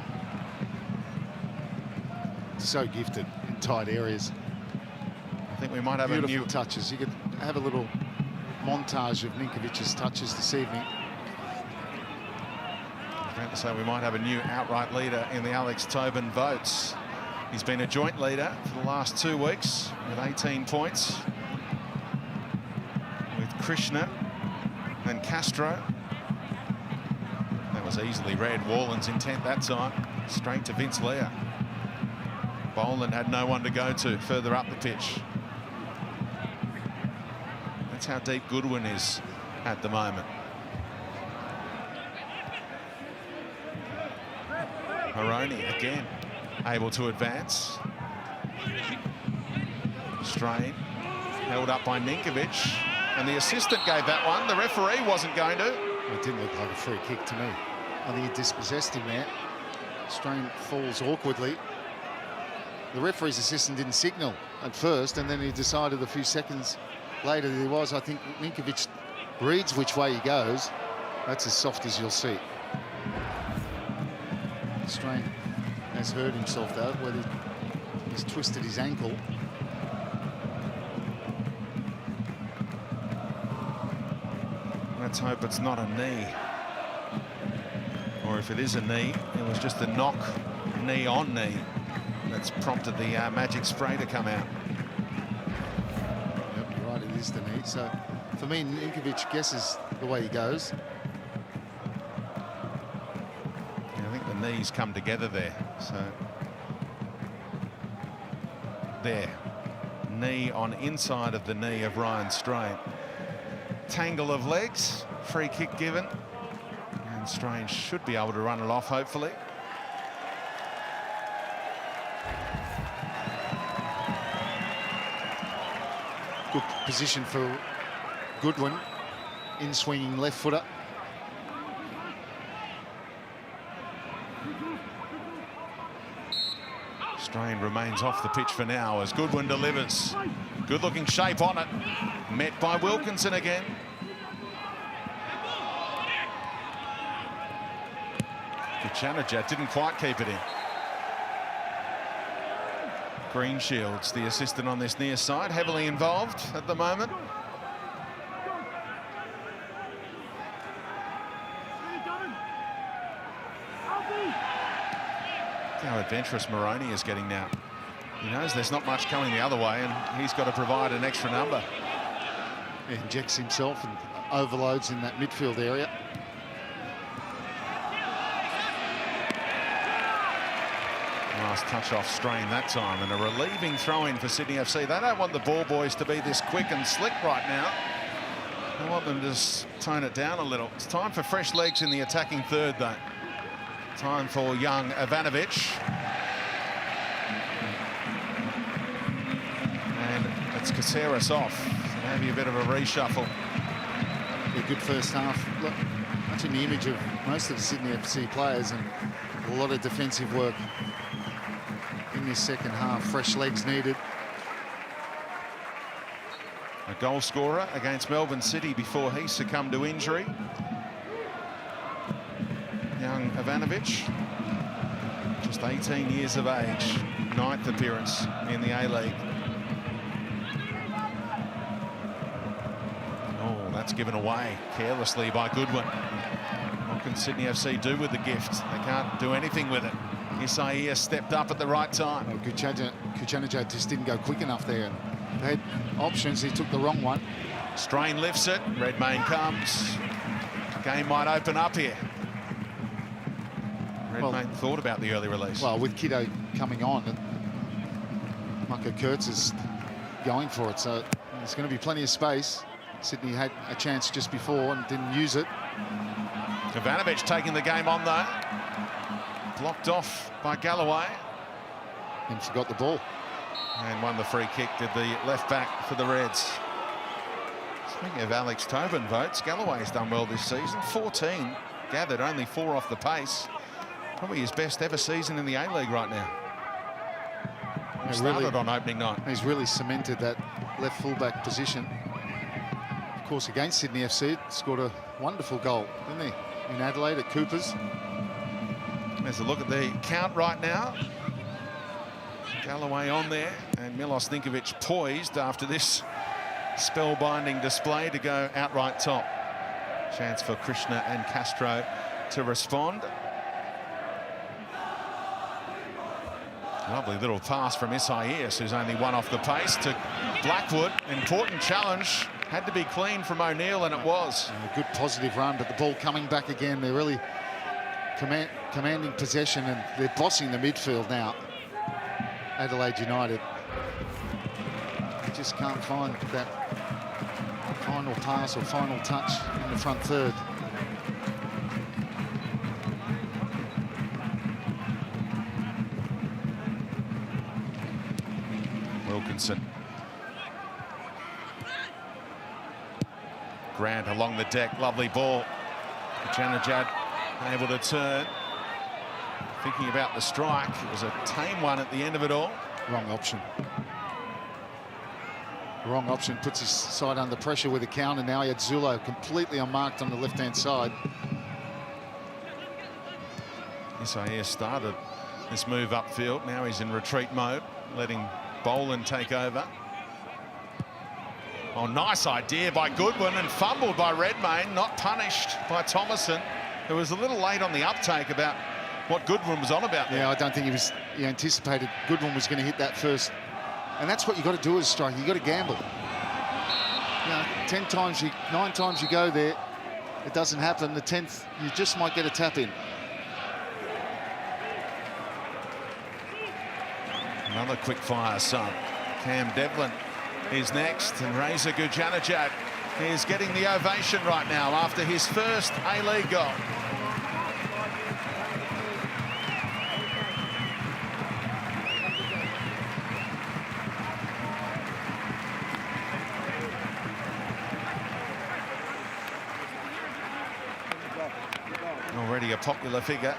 So gifted in tight areas. I think we might have beautiful a new touches. You could have a little montage of Ninkovic's touches this evening. I was about to say we might have a new outright leader in the Alex Tobin votes. He's been a joint leader for the last 2 weeks with 18 points with Krishna and Castro. That was easily read. Wallen's intent that time. Straight to Vince Leah. Boland had no one to go to further up the pitch. That's how deep Goodwin is at the moment. Maroney again able to advance. Strain held up by Ninkovic, and the assistant gave that one. The referee wasn't going to. It didn't look like a free kick to me. I think he dispossessed him there. Strain falls awkwardly. The referee's assistant didn't signal at first, and then he decided a few seconds later that he was. I think Ninkovic reads which way he goes. That's as soft as you'll see. Strain has hurt himself though, whether he's twisted his ankle. Let's hope it's not a knee. Or if it is a knee, it was just a knock, knee on knee, that's prompted the magic spray to come out. Yep, you're right, it is the knee. So for me, Ninkovic guesses the way he goes. Yeah, I think the knees come together there. So there, knee on inside of the knee of Ryan Strain. Tangle of legs, free kick given, and Strain should be able to run it off, hopefully. Good position for Goodwin, in-swinging left footer. Strain remains off the pitch for now as Goodwin delivers. Good-looking shape on it. Met by Wilkinson again. Kuchanajat didn't quite keep it in. Greenshields, the assistant on this near side, heavily involved at the moment. How adventurous Maroney is getting now. He knows there's not much coming the other way, and he's got to provide an extra number. He injects himself and overloads in that midfield area. Last touch off Strain that time, and a relieving throw-in for Sydney FC. They don't want the ball boys to be this quick and slick right now. They want them to just tone it down a little. It's time for fresh legs in the attacking third, though. Time for young Ivanovic. And it's Caceres off. So maybe a bit of a reshuffle. A good first half. Look, much in the image of most of the Sydney FC players, and a lot of defensive work in this second half. Fresh legs needed. A goal scorer against Melbourne City before he succumbed to injury. Young Ivanovic, just 18 years of age, 9th appearance in the A-League. Oh, that's given away carelessly by Goodwin. What can Sydney FC do with the gift? They can't do anything with it. Isaiah stepped up at the right time. Oh, Kuchanajat just didn't go quick enough there. They had options, he took the wrong one. Strain lifts it, Redmayne comes. Game might open up here. Redmayne thought about the early release. Well, with Kiddo coming on, Mucker Kurtz is going for it, so there's going to be plenty of space. Sydney had a chance just before and didn't use it. Ivanovic taking the game on, though. Blocked off by Galloway. And forgot the ball. And won the free kick, did the left back for the Reds. Speaking of Alex Tobin votes, Galloway's done well this season. 14 gathered, only 4 off the pace. Probably his best ever season in the A-League right now. He started on opening night. He's really cemented that left fullback position. Of course, against Sydney FC, scored a wonderful goal, didn't he? In Adelaide at Cooper's. There's a look at the count right now. Galloway on there, and Milos Ninkovic poised after this spellbinding display to go outright top. Chance for Krishna and Castro to respond. Lovely little pass from Isaias, who's only 1 off the pace, to Blackwood. Important challenge. Had to be clean from O'Neill, and it was. And a good positive run, but the ball coming back again. They're really commanding possession, and they're bossing the midfield now. Adelaide United. They just can't find that final pass or final touch in the front third. Wilkinson. Grant along the deck, lovely ball. Janajad able to turn. Thinking about the strike, it was a tame one at the end of it all. Wrong option. Wrong option, puts his side under pressure with a counter. Now he had Zulo completely unmarked on the left-hand side. Isaiah started this move upfield. Now he's in retreat mode, letting Boland take over. Oh, nice idea by Goodwin and fumbled by Redmayne, not punished by Thomason, who was a little late on the uptake about what Goodwin was on about there. Yeah, I don't think he anticipated Goodwin was going to hit that first. And that's what you got to do as a striker. You got to gamble. You know, 9 times you go there, it doesn't happen. The 10th, you just might get a tap in. Another quick fire sub. Cam Devlin is next, and Reza Gujanajad is getting the ovation right now after his first A-League goal. Already a popular figure.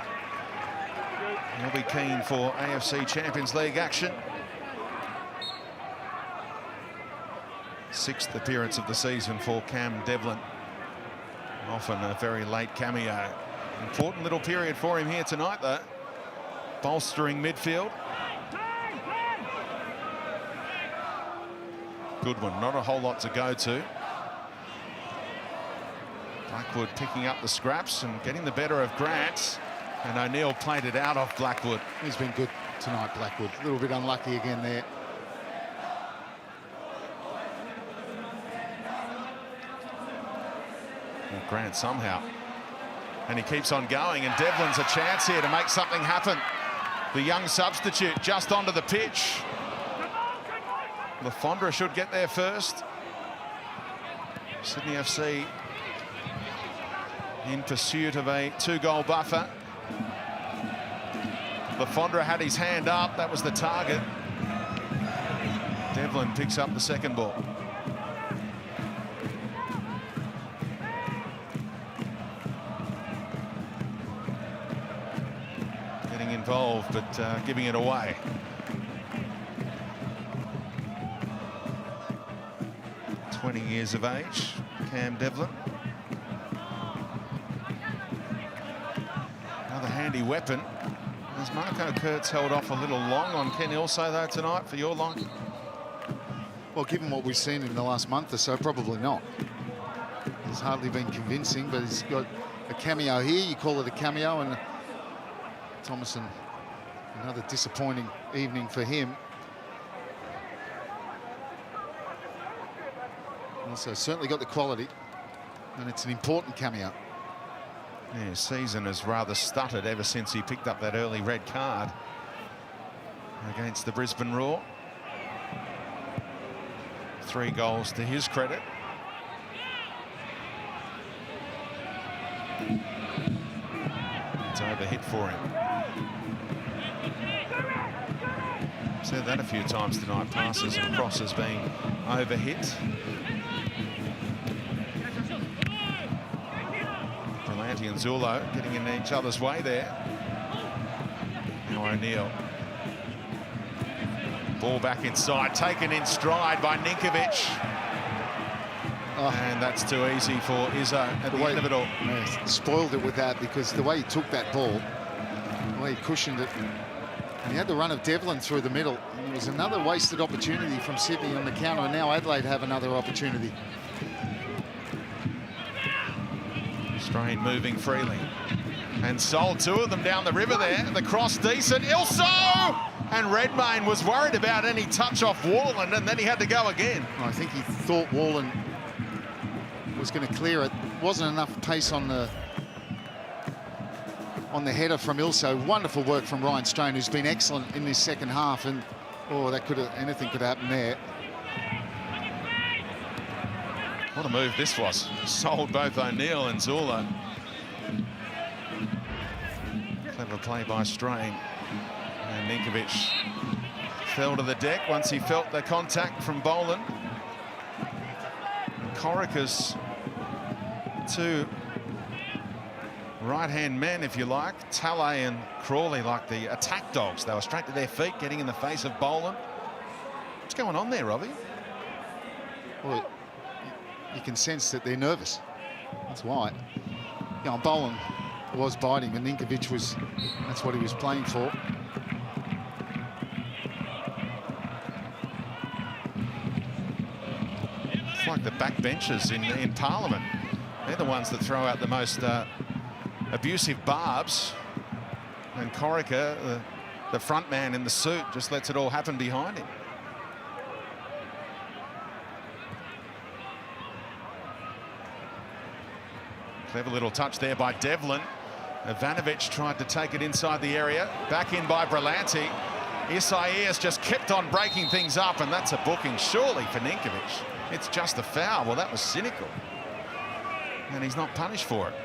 He'll be keen for AFC Champions League action. 6th appearance of the season for Cam Devlin. Often a very late cameo. Important little period for him here tonight, though. Bolstering midfield. Goodwin, not a whole lot to go to. Blackwood picking up the scraps and getting the better of Grant. And O'Neill played it out off Blackwood. He's been good tonight, Blackwood. A little bit unlucky again there. Well, Grant somehow. And he keeps on going, and Devlin's a chance here to make something happen. The young substitute just onto the pitch. Lafondra should get there first. Sydney FC in pursuit of a 2-goal buffer. Lafondra had his hand up, that was the target. Devlin picks up the second ball. Getting involved, but giving it away. (20 years of age, Cam Devlin. Another handy weapon. Has Marco Kurtz held off a little long on Ken Ilso, though, tonight for your line? Well, given what we've seen in the last month or so, probably not. He's hardly been convincing, but he's got a cameo here. You call it a cameo, and Thomason, another disappointing evening for him. Also, certainly got the quality, and it's an important cameo. Yeah, his season has rather stuttered ever since he picked up that early red card against the Brisbane Roar. 3 goals to his credit. It's overhit for him. Said that a few times tonight, passes and crosses being overhit. And Zulo getting in each other's way there. Now O'Neill. Ball back inside, taken in stride by Ninkovic. Oh. And that's too easy for Izzo at the end of it all. Yeah, spoiled it with that, because the way he took that ball, the way he cushioned it, and he had the run of Devlin through the middle. And it was another wasted opportunity from Sydney on the counter, and now Adelaide have another opportunity. Strain moving freely. And Sol, 2 of them down the river there. The cross decent. Ilso! And Redmayne was worried about any touch off Warland, and then he had to go again. I think he thought Warland was going to clear it. Wasn't enough pace on the header from Ilso. Wonderful work from Ryan Strain, who's been excellent in this second half. And anything could happen there. What a move this was. Sold both O'Neill and Zula. Clever play by Strain. And Ninkovic fell to the deck once he felt the contact from Boland. Corica's two right-hand men, if you like, Tale and Crawley, like the attack dogs. They were straight to their feet, getting in the face of Boland. What's going on there, Robbie? Well, you can sense that they're nervous. That's why. You know, Boland was biting, and Ninkovic was, that's what he was playing for. It's like the backbenchers in Parliament. They're the ones that throw out the most abusive barbs. And Corica, the front man in the suit, just lets it all happen behind him. Clever little touch there by Devlin. Ivanovic tried to take it inside the area. Back in by Berlanti. Isaias just kept on breaking things up, and that's a booking surely for Ninkovic. It's just a foul. Well, that was cynical. And he's not punished for it.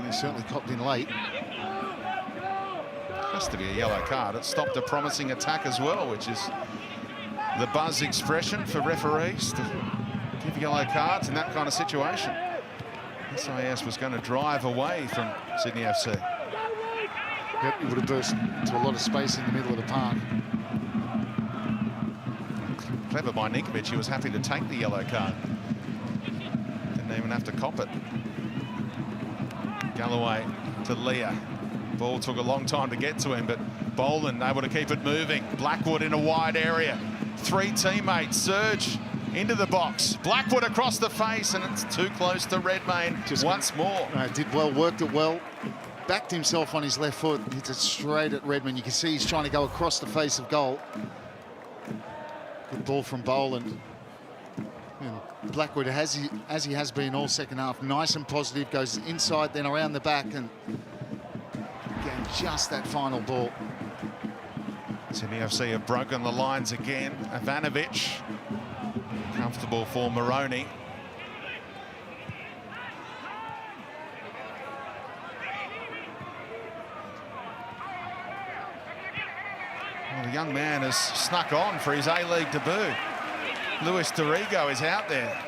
He certainly copped in late. Has to be a yellow card. It stopped a promising attack as well, which is the buzz expression for referees to give yellow cards in that kind of situation. SIS was going to drive away from Sydney FC. Yep, he would have burst into a lot of space in the middle of the park. Clever by Ninkovic. He was happy to take the yellow card. Didn't even have to cop it. Galloway to Leah. Ball took a long time to get to him, but Boland able to keep it moving. Blackwood in a wide area. Three teammates surge into the box. Blackwood across the face, and it's too close to Redmayne once more. Did well, worked it well. Backed himself on his left foot, hits it straight at Redmayne. You can see he's trying to go across the face of goal. Good ball from Boland. And Blackwood, as he has been all second half, nice and positive, goes inside, then around the back, and getting just that final ball. Sydney FC have broken the lines again. Ivanovic, comfortable for Moroney. Well, the young man has snuck on for his A-League debut. Luis Dorigo is out there.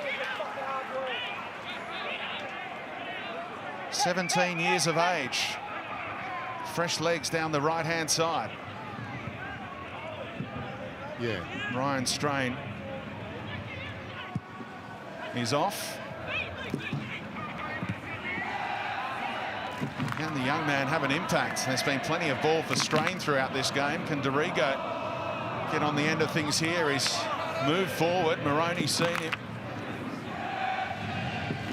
17 years of age. Fresh legs down the right-hand side. Yeah. Ryan Strain is off. Can the young man have an impact? There's been plenty of ball for Strain throughout this game. Can Dorigo get on the end of things here? He's moved forward. Moroney's seen him.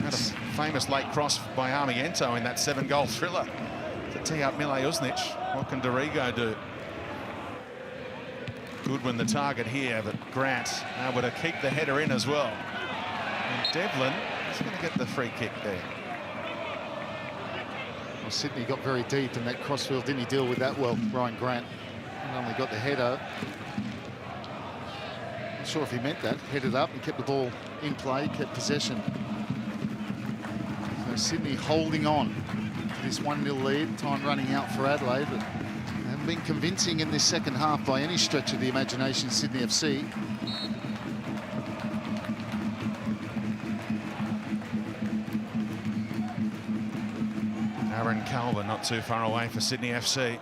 Had a famous late cross by Armiento in that 7-goal thriller to tee up Mile Uznic. What can Dorigo do? Goodwin the target here, but Grant able to keep the header in as well. And Devlin is going to get the free kick there. Well, Sydney got very deep in that crossfield. Didn't he deal with that well, Ryan Grant? Not only got the header. Not sure if he meant that. Headed up and kept the ball in play, kept possession. So Sydney holding on to this 1-0 lead. Time running out for Adelaide, but haven't been convincing in this second half by any stretch of the imagination, Sydney FC. Aaron Calvin not too far away for Sydney FC.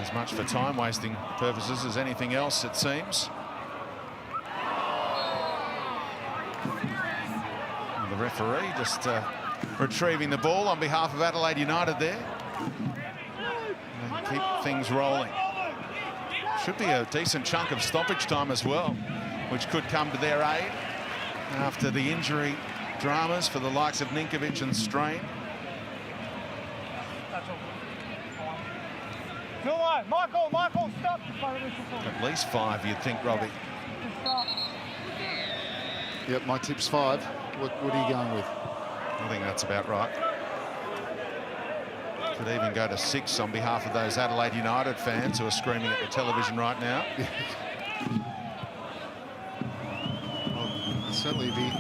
As much for time-wasting purposes as anything else, it seems. And the referee just retrieving the ball on behalf of Adelaide United there. And keep things rolling. Should be a decent chunk of stoppage time as well, which could come to their aid after the injury dramas for the likes of Ninkovic and Strain. Michael, stop. At least 5, you'd think, Robbie. Yep, my tip's 5. What are you going with? I think that's about right. Could even go to 6 on behalf of those Adelaide United fans who are screaming at the television right now. Well, I'll certainly be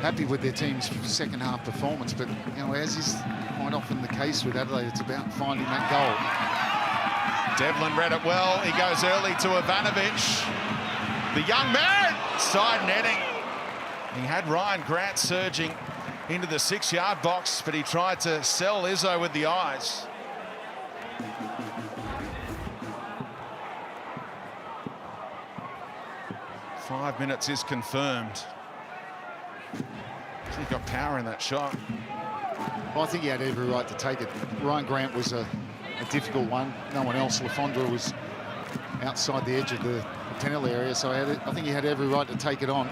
happy with their team's second half performance, but you know, as is quite often the case with Adelaide, it's about finding that goal. Devlin read it well. He goes early to Ivanovic. The young man, side netting. He had Ryan Grant surging into the 6-yard box, but he tried to sell Izzo with the eyes. Five minutes is confirmed. He got power in that shot. Well, I think he had every right to take it. Ryan Grant was a difficult one. No one else. Lafondra was outside the edge of the penalty area, so I think he had every right to take it on.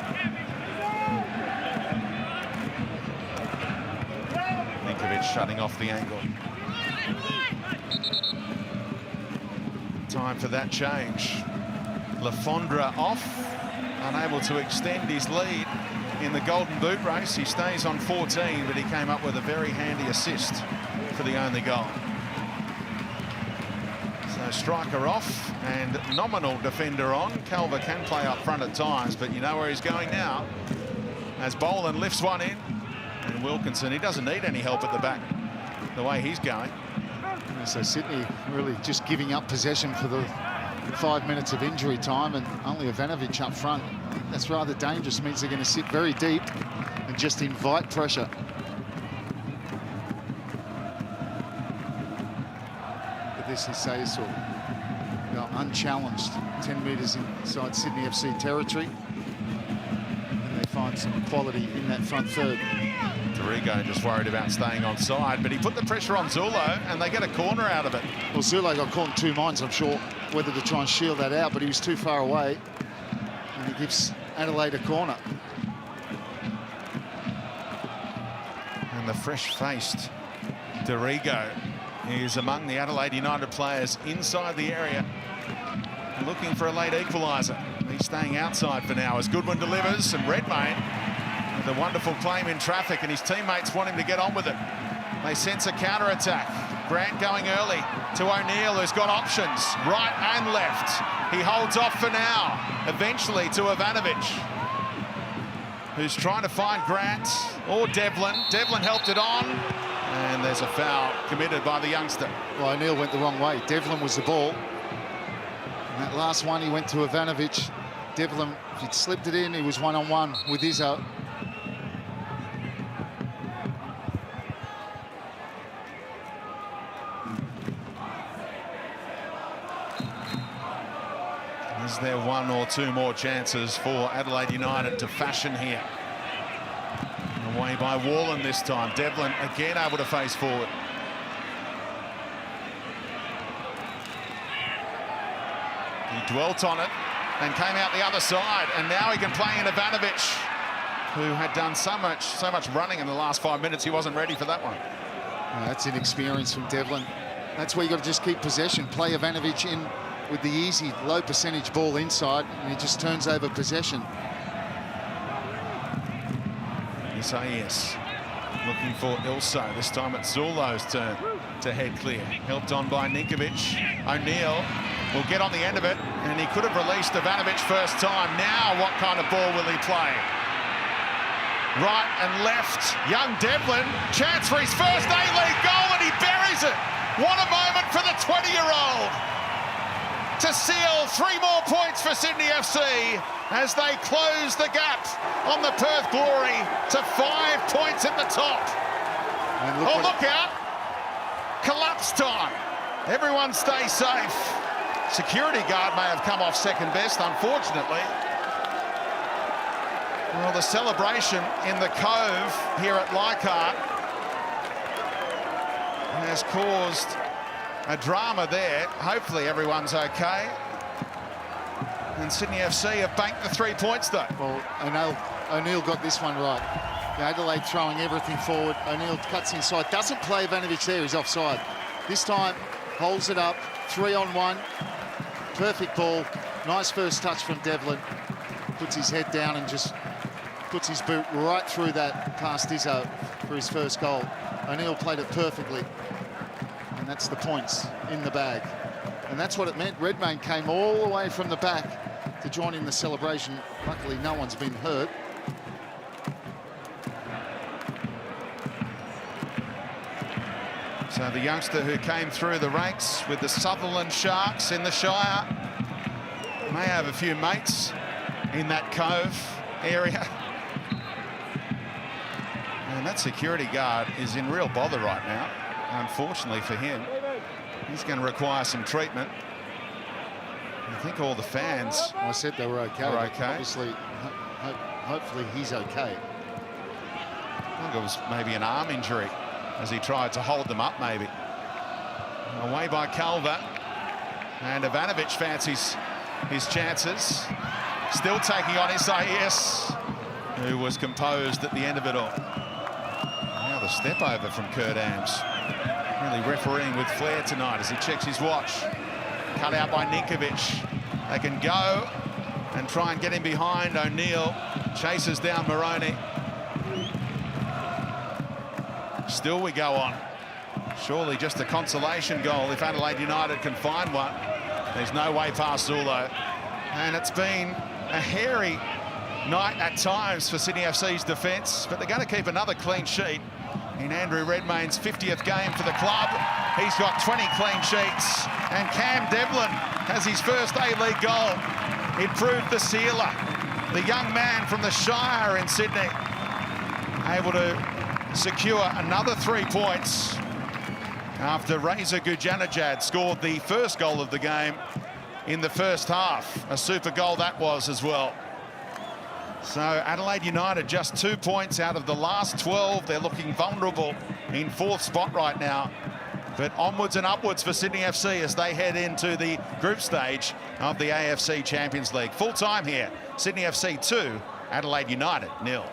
Ninkovic shutting off the angle. Time for that change. Lafondra off, unable to extend his lead in the Golden Boot race. He stays on 14, but he came up with a very handy assist for the only goal. So striker off and nominal defender on. Calver can play up front at times, but you know where he's going now. As Boland lifts one in, and Wilkinson, he doesn't need any help at the back, the way he's going. So Sydney really just giving up possession for the 5 minutes of injury time, and only Ivanovic up front. That's rather dangerous. Means they're going to sit very deep and just invite pressure. But this is Sayesor, unchallenged, 10 metres inside Sydney FC territory, and they find some quality in that front third. Dorigo just worried about staying onside, but he put the pressure on Zulo, and they get a corner out of it. Well, Zulo got caught in two minds, I'm sure, whether to try and shield that out, but he was too far away, and he gives Adelaide a corner. And the fresh-faced Dorigo is among the Adelaide United players inside the area, looking for a late equaliser. He's staying outside for now as Goodwin delivers, and Redmayne with a wonderful claim in traffic, and his teammates want him to get on with it. They sense a counter-attack. Grant going early to O'Neill, who's got options, right and left. He holds off for now, eventually to Ivanovic, who's trying to find Grant or Devlin. Devlin helped it on, and there's a foul committed by the youngster. Well, O'Neill went the wrong way. Devlin was the ball. And that last one, he went to Ivanovic. Devlin, if he'd slipped it in, he was one-on-one with Izzo. Is there one or two more chances for Adelaide United to fashion here? Away by Wallen this time. Devlin again able to face forward. He dwelt on it and came out the other side, and now he can play in Ivanovic, who had done so much running in the last 5 minutes. He wasn't ready for that one. That's inexperience from Devlin. That's where you got to just keep possession. Play Ivanovic in with the easy, low percentage ball inside, and he just turns over possession. Isaias looking for Ilso. This time it's Zulo's turn to head clear. Helped on by Ninkovic. O'Neill will get on the end of it, and he could have released Ivanovic first time. Now what kind of ball will he play? Right and left. Young Devlin, chance for his first A-League goal, and he buries it. What a moment for the 20-year-old to seal 3 more points for Sydney FC as they close the gap on the Perth Glory to 5 points at the top. Oh, look out. Collapse time. Everyone stay safe. Security guard may have come off second best, unfortunately. Well, the celebration in the Cove here at Leichhardt has caused a drama there. Hopefully everyone's okay. And Sydney FC have banked the 3 points, though. Well, O'Neill got this one right. Adelaide throwing everything forward. O'Neill cuts inside, doesn't play Ivanovic there, he's offside. This time, holds it up, 3-on-1. Perfect ball. Nice first touch from Devlin. Puts his head down and just puts his boot right through that past Izzo for his first goal. O'Neill played it perfectly. And that's the points in the bag. And that's what it meant. Redmayne came all the way from the back to join in the celebration. Luckily, no one's been hurt. So the youngster who came through the ranks with the Sutherland Sharks in the Shire may have a few mates in that cove area. And that security guard is in real bother right now. Unfortunately for him, he's going to require some treatment. I think all the fans... I said they were okay. Obviously, hopefully he's okay. I think it was maybe an arm injury as he tried to hold them up, maybe. Away by Calver. And Ivanovic fancies his chances. Still taking on Isaias, who was composed at the end of it all. Now the step over from Kurt Ams. Really refereeing with flair tonight as he checks his watch. Cut out by Ninkovic. They can go and try and get him behind. O'Neill chases down Moroney. Still we go on. Surely just a consolation goal if Adelaide United can find one. There's no way past Zulo. And it's been a hairy night at times for Sydney FC's defence, but they're going to keep another clean sheet in Andrew Redmayne's 50th game for the club. He's got 20 clean sheets, and Cam Devlin has his first A-League goal. It proved the sealer, the young man from the Shire in Sydney, able to secure another 3 points after Reza Gujanajad scored the first goal of the game in the first half. A super goal that was as well. So Adelaide United just 2 points out of the last 12. They're looking vulnerable in 4th spot right now. But onwards and upwards for Sydney FC as they head into the group stage of the AFC Champions League. Full time here, Sydney FC 2, Adelaide United 0.